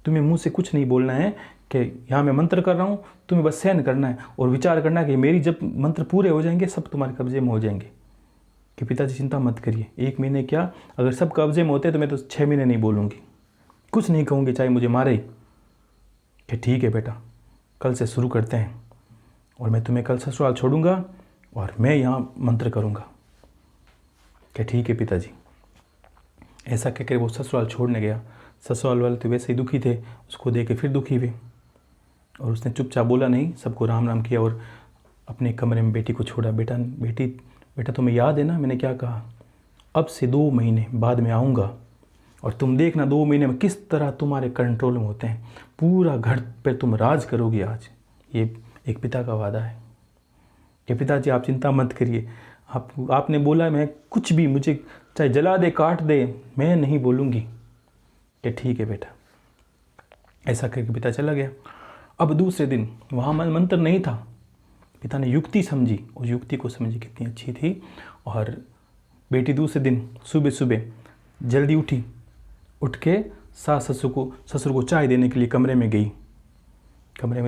तुम्हें मुंह से कुछ नहीं बोलना है कि यहाँ मैं मंत्र कर रहा हूँ, तुम्हें बस सहन करना है और विचार करना है कि मेरी जब मंत्र पूरे हो जाएंगे सब तुम्हारे कब्जे में हो जाएंगे। कि पिताजी चिंता मत करिए, 1 महीने क्या, अगर सब कब्जे में होते तो मैं तो 6 महीने नहीं बोलूँगी, कुछ नहीं कहूँगी, चाहे मुझे मारे। कि ठीक है बेटा, कल से शुरू करते हैं, और मैं तुम्हें कल ससुराल छोड़ूंगा और मैं यहाँ मंत्र करूँगा। कि ठीक है पिताजी। ऐसा कहकर वो ससुराल छोड़ने गया। ससुराल वाले तो वैसे ही दुखी थे, उसको देख के फिर दुखी हुए, और उसने चुपचाप बोला नहीं, सबको राम राम किया और अपने कमरे में बेटी को छोड़ा। बेटा तुम्हें याद है ना मैंने क्या कहा, अब से 2 महीने बाद में आऊँगा और तुम देखना 2 महीने में किस तरह तुम्हारे कंट्रोल में होते हैं, पूरा घर पे तुम राज करोगे आज। ये एक पिता का वादा है कि पिताजी आप चिंता मत करिए, आपने बोला मैं कुछ भी, मुझे चाहे जला दे काट दे, मैं नहीं बोलूँगी कि ठीक है बेटा। ऐसा करके पिता चला गया। अब दूसरे दिन वहाँ मंत्र नहीं था, पिता ने युक्ति समझी, उस युक्ति को समझी कितनी अच्छी थी। और बेटी दूसरे दिन सुबह सुबह जल्दी उठी, उठ के सास ससुर को चाय देने के लिए कमरे में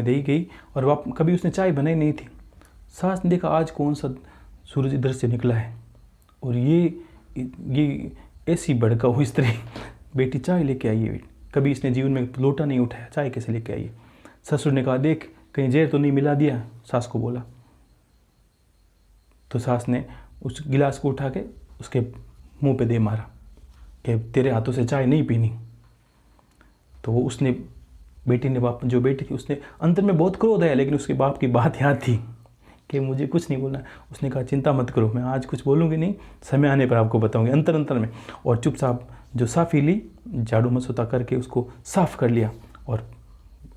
दे गई। और वह कभी उसने चाय बनाई नहीं थी। सास ने देखा आज कौन सा सूरज इधर से निकला है, और ये ऐसी भड़का हुई स्त्री, बेटी चाय लेके आई है। कभी इसने जीवन में लोटा नहीं उठाया, चाय कैसे लेके आई है। ससुर ने कहा देख कहीं जहर तो नहीं मिला दिया, सास को बोला। तो सास ने उस गिलास को उठा के उसके मुंह पे दे मारा कि तेरे हाथों से चाय नहीं पीनी। तो वो उसने बेटी ने जो बेटी थी उसने अंतर में बहुत क्रोध आया, लेकिन उसके बाप की बात याद थी कि मुझे कुछ नहीं बोलना। उसने कहा चिंता मत करो, मैं आज कुछ बोलूँगी नहीं, समय आने पर आपको बताऊँगी अंतर में। और चुपचाप जो साफ़ी ली, झाड़ू मसूता करके उसको साफ़ कर लिया और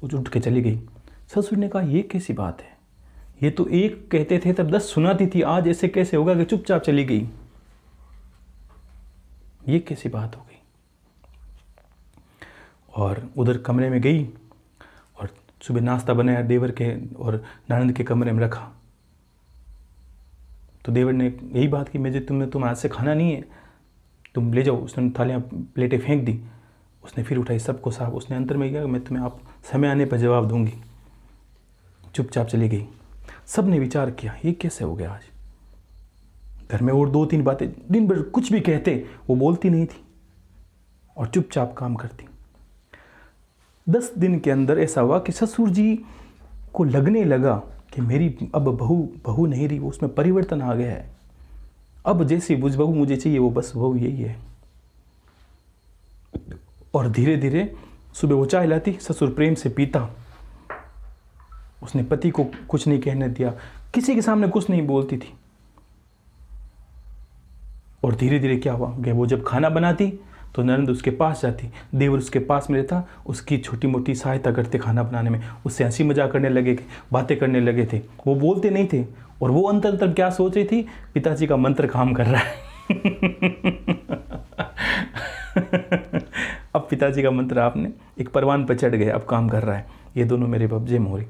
उठ के चली गई। ससुर ने कहा ये कैसी बात है, ये तो एक कहते थे तब 10 सुनाती थी, आज ऐसे कैसे होगा कि चुपचाप चली गई, ये कैसी बात हो गई। और उधर कमरे में गई और सुबह नाश्ता बनाया, देवर के और ननद के कमरे में रखा। तो देवर ने यही बात की, तुम आज से खाना नहीं है, तुम ले जाओ। उसने थालियाँ प्लेटें फेंक दी। उसने फिर उठाई, सबको साफ। उसने अंतर में किया मैं तुम्हें आप समय आने पर जवाब दूंगी। चुपचाप चली गई। सब ने विचार किया ये कैसे हो गया आज। घर में और 2-3 बातें, दिन भर कुछ भी कहते वो बोलती नहीं थी और चुपचाप काम करती। 10 दिन के अंदर ऐसा हुआ कि ससुर जी को लगने लगा कि मेरी अब बहू नहीं रही, वो उसमें परिवर्तन आ गया है। अब जैसी बुझ बहू मुझे चाहिए वो बस बहू यही है। और धीरे धीरे सुबह वो चाय लाती, ससुर प्रेम से पीता। उसने पति को कुछ नहीं कहने दिया, किसी के सामने कुछ नहीं बोलती थी। और धीरे धीरे क्या हुआ कि वो जब खाना बनाती तो ननद उसके पास जाती, देवर उसके पास में रहता, उसकी छोटी मोटी सहायता करते खाना बनाने में। उससे हंसी मजाक करने लगे, बातें करने लगे थे। वो बोलते नहीं थे और वो अंतर क्या सोच रही थी, पिताजी का मंत्र काम कर रहा है। अब पिताजी का मंत्र आपने एक परवान पर चढ़ गए, अब काम कर रहा है। ये दोनों मेरे कब्जे में हो रही।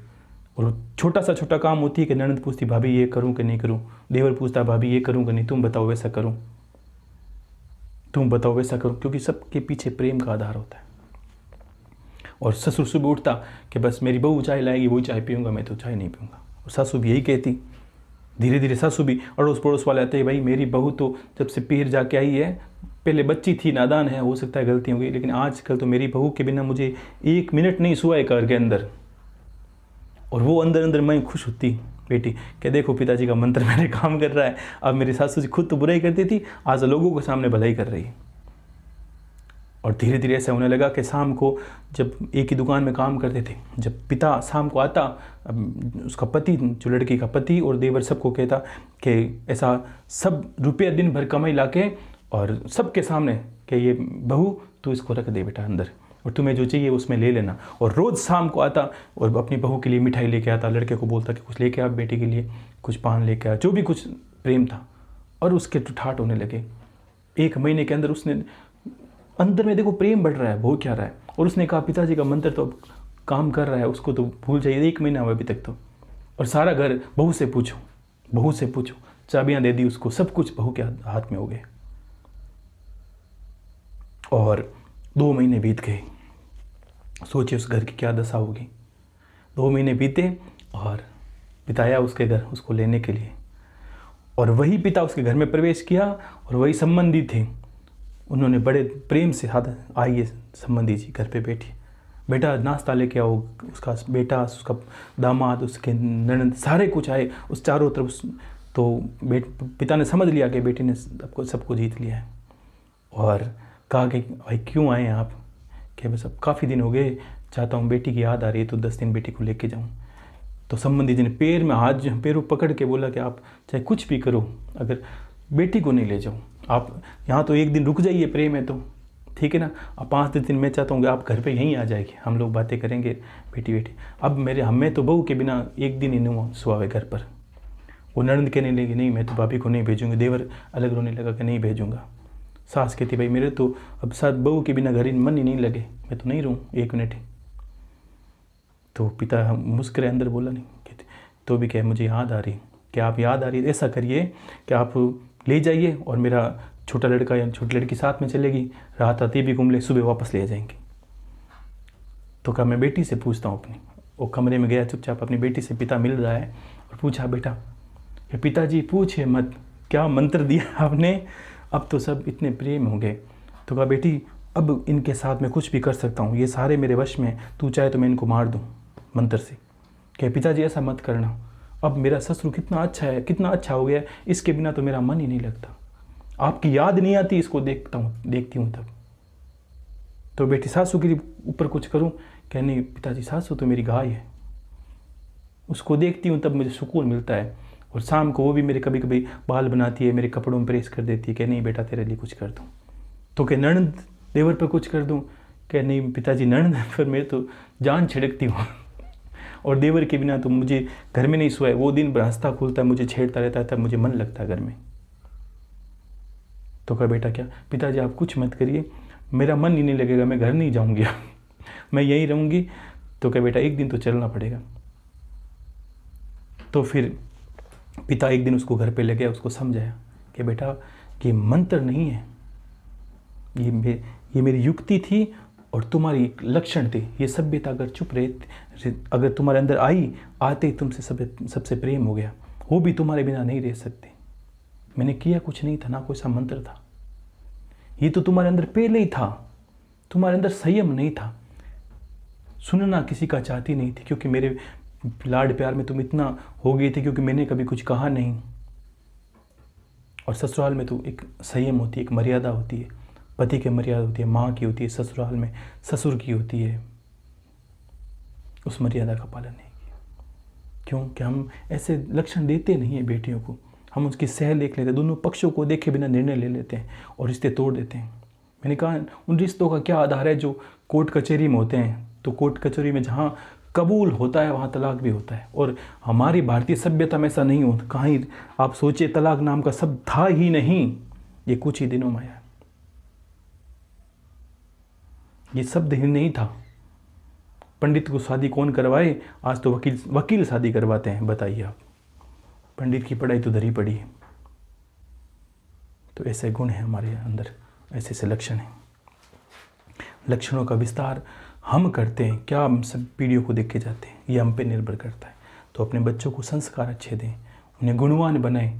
और छोटा काम होती है कि ननद पूछती भाभी ये करूं कि नहीं करूं, देवर पूछता भाभी ये करूं कि नहीं, तुम बताओ वैसा करूं, तुम बताओ वैसा करूं, क्योंकि सबके पीछे प्रेम का आधार होता है। और ससुर सुबह उठता कि बस मेरी बहू चाय लाएगी वही चाय पीऊँगा, मैं तो चाय नहीं पीऊँगा। और सासू भी यही कहती। धीरे धीरे सासू भी, अड़ोस पड़ोस वाले आते हैं, भाई मेरी बहू तो जब से पीर जाके आई है, पहले बच्ची थी, नादान है, हो सकता है गलती हो गई, लेकिन आजकल तो मेरी बहू के बिना मुझे 1 मिनट नहीं सोया है घर के अंदर। और वो अंदर अंदर मैं खुश होती बेटी कि देखो पिताजी का मंत्र मेरे काम कर रहा है। अब मेरी सासू जी खुद तो बुराई करती थी, आज लोगों के सामने भलाई कर रही है। और धीरे धीरे ऐसा होने लगा कि शाम को जब एक ही दुकान में काम करते थे, जब पिता शाम को आता, उसका पति, जो लड़की का पति और देवर सबको कहता कि ऐसा सब रुपया दिन भर कमाई लाके और सबके सामने कि ये बहू तू इसको रख दे बेटा अंदर, और तुम्हें जो चाहिए उसमें ले लेना। और रोज़ शाम को आता और अपनी बहू के लिए मिठाई लेके आता, लड़के को बोलता कि कुछ लेके आ बेटी के लिए, कुछ पान लेके आ, जो भी कुछ प्रेम था। और उसके ठुठाट होने लगे। 1 महीने के अंदर उसने अंदर में देखो प्रेम बढ़ रहा है, हो क्या रहा है। और उसने कहा पिताजी का मंत्र तो अब काम कर रहा है, उसको तो भूल जाइए, 1 महीना हुआ अभी तक तो। और सारा घर बहू से पूछो, चाबियाँ दे दी उसको, सब कुछ बहू के हाथ में हो गए। और 2 महीने बीत गए। सोचिए उस घर की क्या दशा होगी। 2 महीने बीते और पिताया उसके घर उसको लेने के लिए, और वही पिता उसके घर में प्रवेश किया और वही संबंधी थे। उन्होंने बड़े प्रेम से हाथ, आइए संबंधी जी घर पे बैठिए, बेटा नाश्ता लेके आओ। उसका बेटा, उसका दामाद, उसके ननद, सारे कुछ आए उस चारों तरफ। तो पिता ने समझ लिया कि बेटी ने सबको जीत लिया है, और कहा कि भाई क्यों आए हैं आप, कि बस अब काफ़ी दिन हो गए, चाहता हूँ बेटी की याद आ रही है तो 10 दिन बेटी को लेके जाऊँ। तो संबंधी जी ने पैरों पकड़ के बोला कि आप चाहे कुछ भी करो, अगर बेटी को नहीं ले जाओ, आप यहाँ तो 1 दिन रुक जाइए, प्रेम है तो ठीक है ना। अब 5 दिन मैं चाहता हूँ कि आप घर पे यहीं आ जाएगी, हम लोग बातें करेंगे बेटी बेटी। अब हमें तो बहू के बिना एक दिन ही नहीं सुहा है घर पर। वो ननद कहने लगी नहीं मैं तो भाभी को नहीं भेजूँगी, देवर अलग रोने लगा कि नहीं भेजूँगा। सास कहती भाई मेरे तो अब साथ बहू के बिना घर मन ही नहीं लगे, मैं तो नहीं रहूँ 1 मिनट ही। तो पिता मुस्कुराए, अंदर बोला नहीं। कहते तो भी क्या मुझे याद आ रही, क्या आप याद आ रही है, ऐसा करिए कि आप ले जाइए और मेरा छोटा लड़का या छोटी लड़की साथ में चलेगी, रात आती भी घूम ले, सुबह वापस ले जाएंगे। तो कहा मैं बेटी से पूछता हूँ अपनी। वो कमरे में गया चुपचाप, अपनी बेटी से पिता मिल रहा है और पूछा बेटा कि पिताजी पूछे मत, क्या मंत्र दिया आपने, अब तो सब इतने प्रेम हो गए। तो कहा बेटी अब इनके साथ मैं कुछ भी कर सकता हूँ, ये सारे मेरे वश में, तू चाहे तो मैं इनको मार दूँ मंत्र से। क्या पिताजी ऐसा मत करना, अब मेरा ससुर कितना अच्छा है, कितना अच्छा हो गया, इसके बिना तो मेरा मन ही नहीं लगता, आपकी याद नहीं आती इसको देखती हूँ तब। तो बेटी सासू के ऊपर कुछ करूँ, क्या नहीं पिताजी सासू तो मेरी गाय है, उसको देखती हूँ तब मुझे सुकून मिलता है। और शाम को वो भी मेरे कभी कभी बाल बनाती है, मेरे कपड़ों में प्रेस कर देती है, क्या नहीं बेटा तेरे लिए कुछ कर दूँ। तो क्या ननद देवर पर कुछ कर दूँ, क्या नहीं पिताजी ननद पर मैं तो जान छिड़कती हूँ और देवर के बिना तो मुझे घर में नहीं सोए, वो दिन भर हंसता खुलता है, मुझे छेड़ता रहता है, तब मुझे मन लगता है घर में। तो कहा बेटा क्या पिताजी आप कुछ मत करिए, मेरा मन ही नहीं लगेगा, मैं घर नहीं जाऊँगी मैं यहीं रहूँगी। तो कहा बेटा एक दिन तो चलना पड़ेगा। तो फिर पिता एक दिन उसको घर पे ले गया, उसको समझाया कि बेटा ये मंत्र नहीं है, ये मेरी युक्ति थी और तुम्हारी लक्षण थे। ये सभ्यता अगर चुप रहे, अगर तुम्हारे अंदर आते ही तुमसे सबसे प्रेम हो गया, वो भी तुम्हारे बिना नहीं रह सकते। मैंने किया कुछ नहीं था, ना कोई सा मंत्र था, ये तो तुम्हारे अंदर पहले ही था, तुम्हारे अंदर संयम नहीं था, सुनना किसी का चाहती नहीं थी, क्योंकि मेरे लाड प्यार में तुम इतना हो गई थी क्योंकि मैंने कभी कुछ कहा नहीं। और ससुराल में तो एक संयम होती है, एक मर्यादा होती है, पति की मर्यादा होती है, माँ की होती है, ससुराल में ससुर की होती है, उस मर्यादा का पालन नहीं किया। क्यों कि हम ऐसे लक्षण देते नहीं हैं बेटियों को, हम उसकी सह देख लेते हैं, दोनों पक्षों को देखे बिना निर्णय ले लेते हैं और रिश्ते तोड़ देते हैं। मैंने कहा उन रिश्तों का क्या आधार है जो कोर्ट कचहरी में होते हैं, तो कोर्ट कचहरी में जहाँ कबूल होता है वहाँ तलाक भी होता है। और हमारी भारतीय सभ्यता में ऐसा नहीं होता, कहीं आप सोचिए तलाक नाम का शब्द था ही नहीं, ये कुछ ही दिनों में आया, ये शब्द ही नहीं था। पंडित को शादी कौन करवाए, आज तो वकील शादी करवाते हैं, बताइए आप, पंडित की पढ़ाई तो धरी पड़ी है। तो ऐसे गुण हैं हमारे अंदर, ऐसे ऐसे लक्षण हैं। लक्षणों का विस्तार हम करते हैं क्या, हम सब पीढ़ियों को देख के जाते हैं, ये हम पे निर्भर करता है। तो अपने बच्चों को संस्कार अच्छे दें, उन्हें गुणवान बनाएं,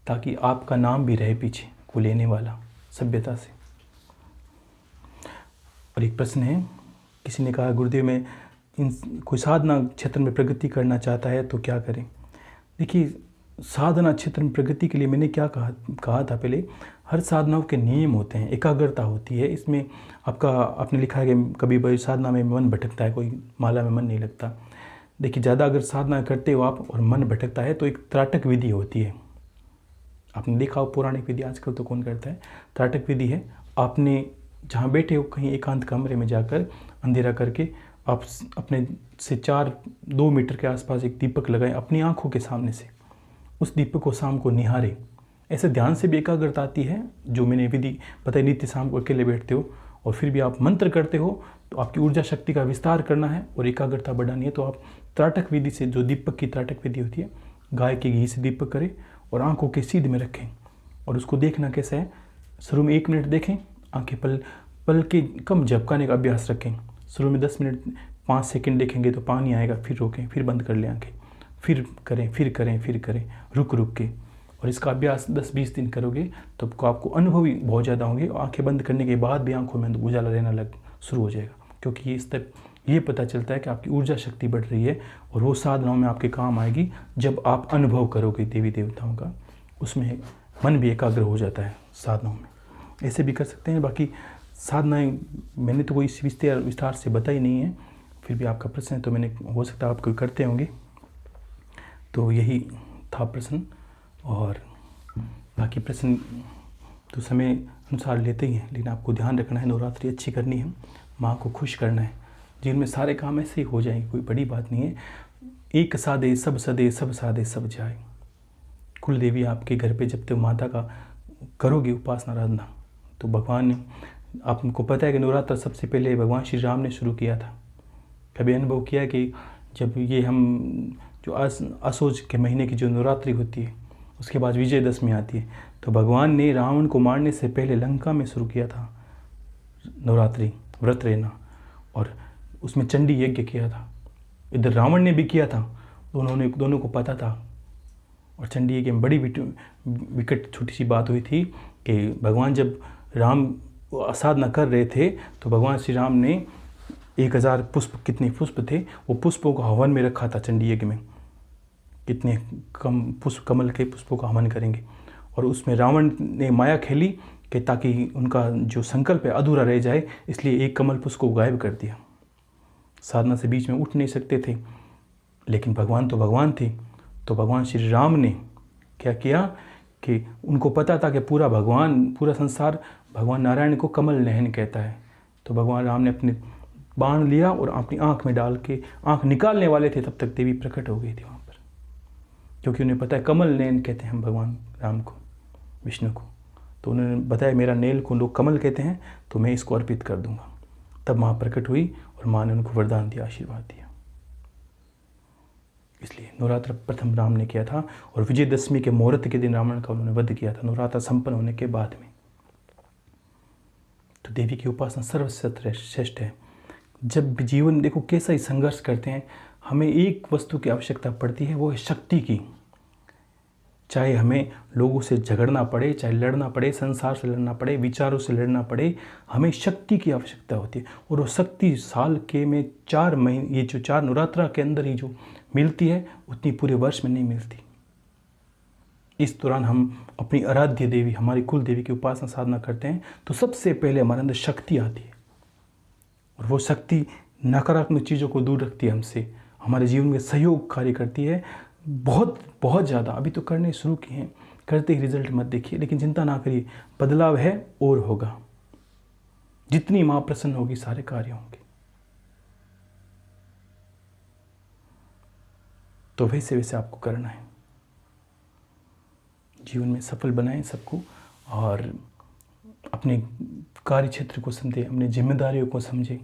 ताकि आपका नाम भी रहे पीछे को लेने वाला सभ्यता से। और एक प्रश्न है, किसी ने कहा गुरुदेव में कोई साधना क्षेत्र में प्रगति करना चाहता है तो क्या करें। देखिए साधना क्षेत्र में प्रगति के लिए मैंने क्या कहा था पहले, हर साधनाओं के नियम होते हैं, एकाग्रता होती है इसमें। आपने लिखा है कि कभी कभी साधना में मन भटकता है, कोई माला में मन नहीं लगता। देखिए ज़्यादा अगर साधना करते हो आप और मन भटकता है तो एक त्राटक विधि होती है, आपने देखा हो पौराणिक विधि, आजकल तो कौन करता है। त्राटक विधि है, आपने जहाँ बैठे हो कहीं एकांत कमरे में जाकर अंधेरा करके आप अपने से 2 मीटर के आसपास एक दीपक लगाएं अपनी आंखों के सामने से, उस दीपक को शाम को निहारें। ऐसे ध्यान से भी एकाग्रता आती है, जो मैंने विधि बताई। नित्य शाम को अकेले बैठते हो और फिर भी आप मंत्र करते हो, तो आपकी ऊर्जा शक्ति का विस्तार करना है और एकाग्रता बढ़ानी है, तो आप त्राटक विधि से, जो दीपक की त्राटक विधि होती है, गाय के घी से दीपक करें और आंखों के सीध में रखें। और उसको देखना कैसा है, शुरू में 1 मिनट देखें, आंखें पल के कम झपकाने का अभ्यास रखें। शुरू में 10 मिनट 5 सेकंड देखेंगे तो पानी आएगा, फिर रोकें, फिर बंद कर लें आंखें, फिर करें रुक के। और इसका अभ्यास 10-20 दिन करोगे तो आपको अनुभव ही बहुत ज़्यादा होंगे। और आंखें बंद करने के बाद भी आंखों में उजाला रहना शुरू हो जाएगा, क्योंकि ये पता चलता है कि आपकी ऊर्जा शक्ति बढ़ रही है और वो साधनाओं में आपके काम आएगी जब आप अनुभव करोगे देवी देवताओं का। उसमें मन भी एकाग्र हो जाता है साधनाओं में। ऐसे भी कर सकते हैं। बाकी साधनाएं मैंने तो कोई विस्तार से बताई नहीं है, फिर भी आपका प्रश्न है तो मैंने, हो सकता है आप कोई करते होंगे, तो यही था प्रश्न। और बाकी प्रश्न तो समय अनुसार लेते ही हैं, लेकिन आपको ध्यान रखना है नवरात्रि अच्छी करनी है, माँ को खुश करना है। जीवन में सारे काम ऐसे ही हो जाएंगे, कोई बड़ी बात नहीं है। एक सादे सब सदे, सब सादे सब जाए। कुल देवी आपके घर पे जब तक माता का करोगे उपासना आराधना, तो भगवान, आपको पता है कि नवरात्र सबसे पहले भगवान श्री राम ने शुरू किया था। कभी अनुभव किया कि जब ये हम जो असोज के महीने की जो नवरात्रि होती है, उसके बाद विजयदशमी आती है, तो भगवान ने रावण को मारने से पहले लंका में शुरू किया था नवरात्रि व्रत रहना, और उसमें चंडी यज्ञ किया था। इधर रावण ने भी किया था, दोनों को पता था। और चंडी यज्ञ में बड़ी विकट छोटी सी बात हुई थी कि भगवान जब राम साधना कर रहे थे, तो भगवान श्री राम ने 1000 पुष्प, कितने पुष्प थे, वो पुष्पों को हवन में रखा था चंडी यज्ञ में। कितने कम पुष्प, कमल के पुष्पों का हवन करेंगे। और उसमें रावण ने माया खेली कि ताकि उनका जो संकल्प है अधूरा रह जाए, इसलिए एक कमल पुष्प को गायब कर दिया। साधना से बीच में उठ नहीं सकते थे, लेकिन भगवान तो भगवान थे। तो भगवान श्री राम ने क्या किया कि उनको पता था कि पूरा संसार भगवान नारायण को कमल नयन कहता है। तो भगवान राम ने अपने बाण लिया और अपनी आँख में डाल के, आँख निकालने वाले थे तब तक देवी प्रकट हो गई थी वहाँ पर, क्योंकि उन्हें पता है कमल नयन कहते हैं हम भगवान राम को, विष्णु को। तो उन्होंने बताया मेरा नेल को लोग कमल कहते हैं, तो मैं इसको अर्पित कर दूंगा। तब माँ प्रकट हुई और माँ ने उनको वरदान दिया, आशीर्वाद दिया। इसलिए नवरात्र प्रथम राम ने किया था, और विजयदशमी के मुहूर्त के दिन रावण का उन्होंने वध किया था, नवरात्र संपन्न होने के बाद में। तो देवी की उपासना सर्वश्रेष्ठ है। जब भी जीवन देखो कैसा ही संघर्ष करते हैं, हमें एक वस्तु की आवश्यकता पड़ती है, वो है शक्ति की। चाहे हमें लोगों से झगड़ना पड़े, चाहे लड़ना पड़े, संसार से लड़ना पड़े, विचारों से लड़ना पड़े, हमें शक्ति की आवश्यकता होती है। और वो शक्ति साल के में 4 महीने, ये जो 4 नवरात्रा के अंदर ही जो मिलती है, उतनी पूरे वर्ष में नहीं मिलती। इस दौरान हम अपनी आराध्य देवी, हमारी कुल देवी की उपासना साधना करते हैं, तो सबसे पहले हमारे अंदर शक्ति आती है। और वो शक्ति नकारात्मक चीज़ों को दूर रखती है हमसे, हमारे जीवन में सहयोग कार्य करती है, बहुत ज़्यादा। अभी तो करने शुरू किए हैं, करते ही रिजल्ट मत देखिए, लेकिन चिंता ना करिए, बदलाव है और होगा। जितनी माँ प्रसन्न होगी सारे कार्य होंगे। तो वैसे वैसे आपको करना है, जीवन में सफल बनाएं सबको, और अपने कार्य क्षेत्र को समझें, अपनी जिम्मेदारियों को समझें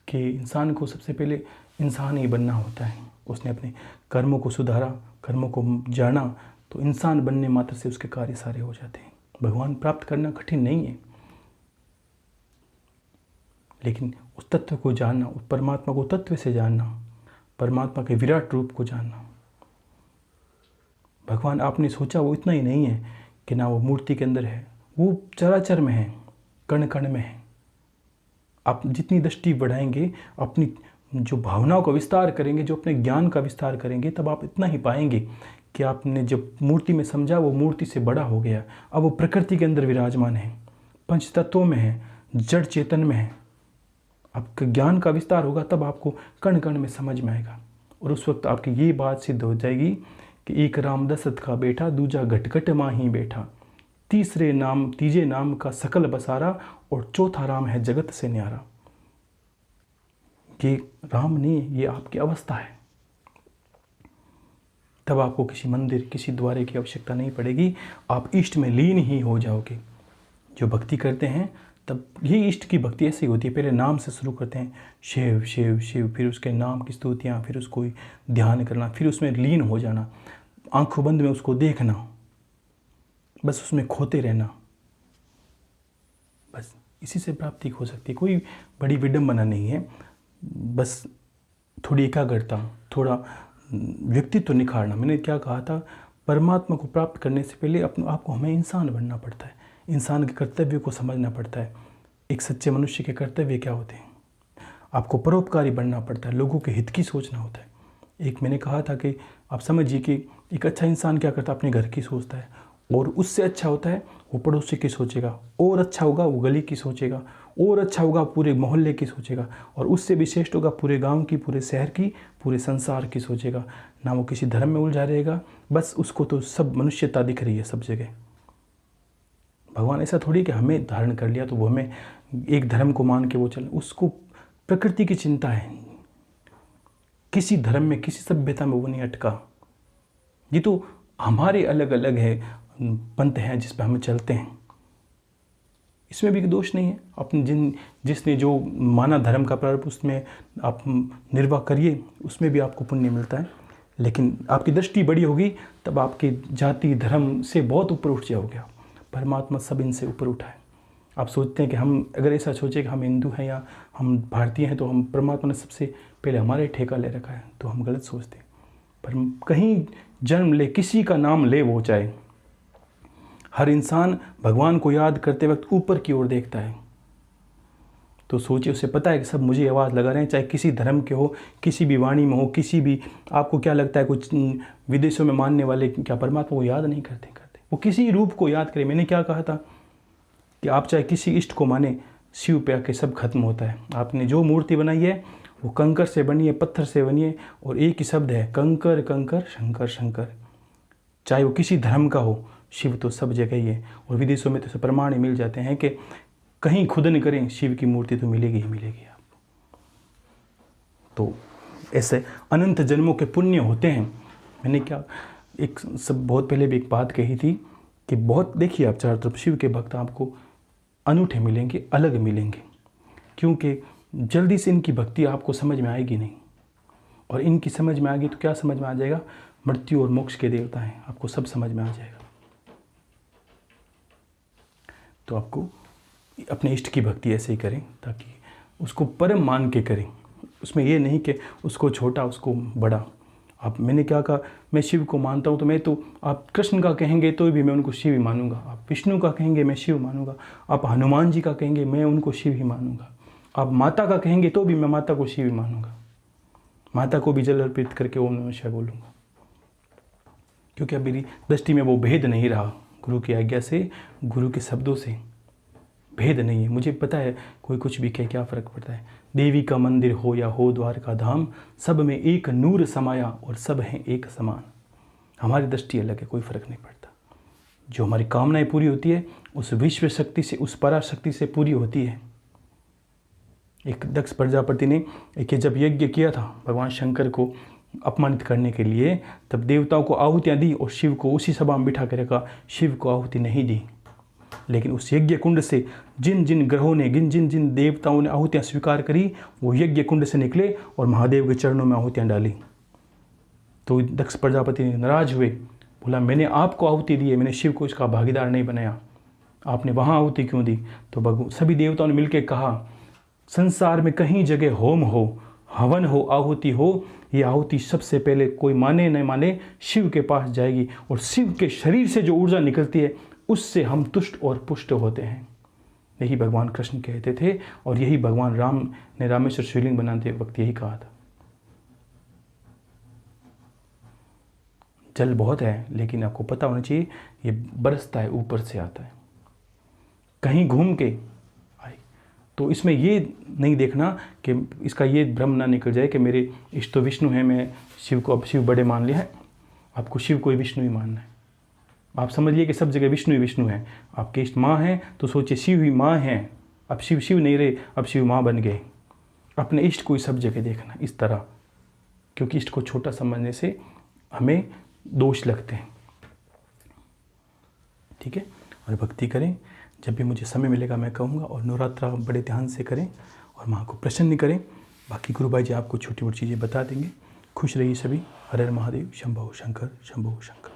कि इंसान को सबसे पहले इंसान ही बनना होता है। उसने अपने कर्मों को सुधारा, कर्मों को जाना, तो इंसान बनने मात्र से उसके कार्य सारे हो जाते हैं। भगवान प्राप्त करना कठिन नहीं है, लेकिन उस तत्व को जानना, उस परमात्मा को तत्व से जानना, परमात्मा के विराट रूप को जानना। भगवान आपने सोचा वो इतना ही नहीं है कि ना वो मूर्ति के अंदर है, वो चराचर में है, कण कण में है। आप जितनी दृष्टि बढ़ाएंगे, अपनी जो भावनाओं का विस्तार करेंगे, जो अपने ज्ञान का विस्तार करेंगे, तब आप इतना ही पाएंगे कि आपने जब मूर्ति में समझा, वो मूर्ति से बड़ा हो गया। अब वो प्रकृति के अंदर विराजमान है, पंच तत्वों में है, जड़ चेतन में है। आपके ज्ञान का विस्तार होगा, तब आपको कण कण में समझ में आएगा। और उस वक्त आपकी ये बात सिद्ध हो जाएगी कि एक राम दशरथ का बेटा, दूजा घटघट माही बैठा, तीजे नाम का सकल बसारा, और चौथा राम है जगत से न्यारा। ये राम नहीं, ये आपकी अवस्था है। तब आपको किसी मंदिर, किसी द्वारे की आवश्यकता नहीं पड़ेगी, आप इष्ट में लीन ही हो जाओगे। जो भक्ति करते हैं, तब ये इष्ट की भक्ति ऐसी होती है, पहले नाम से शुरू करते हैं, शिव शिव शिव, फिर उसके नाम की स्तुतियाँ, फिर उसको ध्यान करना, फिर उसमें लीन हो जाना, आंखों बंद में उसको देखना, बस उसमें खोते रहना। बस इसी से प्राप्ति हो सकती है, कोई बड़ी विडंबना नहीं है। बस थोड़ी एकाग्रता, थोड़ा व्यक्तित्व निखारना। मैंने क्या कहा था, परमात्मा को प्राप्त करने से पहले आपको हमें इंसान बनना पड़ता है, इंसान के कर्तव्य को समझना पड़ता है। एक सच्चे मनुष्य के कर्तव्य क्या होते हैं, आपको परोपकारी बनना पड़ता है, लोगों के हित की सोचना होता है। एक मैंने कहा था कि आप समझिए कि एक अच्छा इंसान क्या करता है, अपने घर की सोचता है, और उससे अच्छा होता है वो पड़ोसी की सोचेगा, और अच्छा होगा वो गली की सोचेगा, और अच्छा होगा पूरे मोहल्ले की सोचेगा, और उससे भी श्रेष्ठ होगा पूरे गांव की, पूरे शहर की, पूरे संसार की सोचेगा। ना वो किसी धर्म में उलझा रहेगा, बस उसको तो सब मनुष्यता दिख रही है सब जगह। भगवान ऐसा थोड़ी कि हमें धारण कर लिया तो वो हमें एक धर्म को मान के वो चले, उसको प्रकृति की चिंता है। किसी धर्म में, किसी सभ्यता में वो नहीं अटका। ये तो हमारे अलग अलग है पंथ हैं जिस पर हम चलते हैं, इसमें भी दोष नहीं है। अपने जिसने जो माना धर्म का प्रारंभ उसमें आप निर्वाह करिए, उसमें भी आपको पुण्य मिलता है। लेकिन आपकी दृष्टि बड़ी होगी तब आपकी जाति धर्म से बहुत ऊपर उठ जाओगे आप। परमात्मा सब इनसे ऊपर उठा है। आप सोचते हैं कि हम अगर ऐसा सोचे कि हम हिंदू हैं या हम भारतीय हैं तो हम परमात्मा ने सबसे पहले हमारे ठेका ले रखा है, तो हम गलत सोचते हैं। पर कहीं जन्म ले, किसी का नाम ले, वो चाहे, हर इंसान भगवान को याद करते वक्त ऊपर की ओर देखता है। तो सोचिए, उसे पता है कि सब मुझे आवाज़ लगा रहे हैं, चाहे किसी धर्म के हो, किसी भी वाणी में हो, किसी भी। आपको क्या लगता है कुछ विदेशों में मानने वाले क्या परमात्मा को याद नहीं करते? वो किसी रूप को याद करें। मैंने क्या कहा था कि आप चाहे किसी इष्ट को माने, शिव पे आके सब खत्म होता है। आपने जो मूर्ति बनाई है वो कंकर से बनी है, पत्थर से बनी है, और एक ही शब्द है कंकर कंकर, शंकर शंकर। चाहे वो किसी धर्म का हो, शिव तो सब जगह ही है। और विदेशों में तो प्रमाण ही मिल जाते हैं कि कहीं खुदन करें, शिव की मूर्ति तो मिलेगी ही मिलेगी आपको। तो ऐसे अनंत जन्मों के पुण्य होते हैं। मैंने क्या एक सब बहुत पहले भी एक बात कही थी कि बहुत देखिए, आप चारों तरफ शिव के भक्त आपको अनूठे मिलेंगे, अलग मिलेंगे, क्योंकि जल्दी से इनकी भक्ति आपको समझ में आएगी नहीं। और इनकी समझ में आएगी तो क्या समझ में आ जाएगा? मृत्यु और मोक्ष के देवता हैं, आपको सब समझ में आ जाएगा। तो आपको अपने इष्ट की भक्ति ऐसे ही करें ताकि उसको परम मान के करें। उसमें ये नहीं कि उसको छोटा उसको बड़ा। आप, मैंने क्या कहा, मैं शिव को मानता हूँ तो मैं तो, आप कृष्ण का कहेंगे तो भी मैं उनको शिव ही मानूंगा, आप विष्णु का कहेंगे मैं शिव मानूंगा, आप हनुमान जी का कहेंगे मैं उनको शिव ही मानूंगा, आप माता का कहेंगे तो भी मैं माता को शिव ही मानूंगा, माता को भी जल अर्पित करके ओम नमः शिवाय बोलूँगा। क्योंकि अब मेरी दृष्टि में वो भेद नहीं रहा। गुरु की आज्ञा से, गुरु के शब्दों से भेद नहीं है। मुझे पता है कोई कुछ भी कहे क्या फ़र्क पड़ता है। देवी का मंदिर हो या हो द्वार का धाम, सब में एक नूर समाया और सब हैं एक समान। हमारी दृष्टि अलग है, कोई फ़र्क नहीं पड़ता। जो हमारी कामनाएं पूरी होती है उस विश्व शक्ति से, उस पराशक्ति से पूरी होती है। एक दक्ष प्रजापति ने एक जब यज्ञ किया था भगवान शंकर को अपमानित करने के लिए, तब देवताओं को आहुतियाँ दी और शिव को उसी सभा में बिठा कर रखा। शिव को आहुति नहीं दी, लेकिन उस यज्ञ कुंड से जिन जिन ग्रहों ने, जिन जिन देवताओं ने आहुतियाँ स्वीकार करी, वो यज्ञ कुंड से निकले और महादेव के चरणों में आहुतियाँ डाली। तो दक्ष प्रजापति नाराज हुए, बोला मैंने आपको आहुति दी है, मैंने शिव को इसका भागीदार नहीं बनाया, आपने वहाँ आहुति क्यों दी? तो सभी देवताओं ने मिलकर कहा, संसार में कहीं जगह होम हो, हवन हो, आहुति हो, ये आहुति सबसे पहले कोई माने न माने शिव के पास जाएगी, और शिव के शरीर से जो ऊर्जा निकलती है उससे हम तुष्ट और पुष्ट होते हैं। यही भगवान कृष्ण कहते थे, और यही भगवान राम ने रामेश्वर शिवलिंग बनाते वक्त यही कहा था। जल बहुत है, लेकिन आपको पता होना चाहिए ये बरसता है, ऊपर से आता है, कहीं घूम के आए। तो इसमें ये नहीं देखना कि इसका ये भ्रम ना निकल जाए कि मेरे इष्ट तो विष्णु हैं, मैं शिव को अब शिव बड़े मान लिया है। आपको शिव को ही विष्णु ही मानना है। आप समझिए कि सब जगह विष्णु ही विष्णु है। आपके इष्ट माँ हैं तो सोचिए शिव ही माँ हैं। अब शिव शिव नहीं रहे, अब शिव माँ बन गए। अपने इष्ट को ही सब जगह देखना इस तरह, क्योंकि इष्ट को छोटा समझने से हमें दोष लगते हैं। ठीक है, और भक्ति करें। जब भी मुझे समय मिलेगा मैं कहूँगा, और नवरात्रा बड़े ध्यान से करें और माँ को प्रसन्न करें। बाकी गुरु भाई जी आपको छोटी मोटी चीज़ें बता देंगे। खुश रहिए सभी। हर हर महादेव। शंभो शंकर, शंभो शंकर।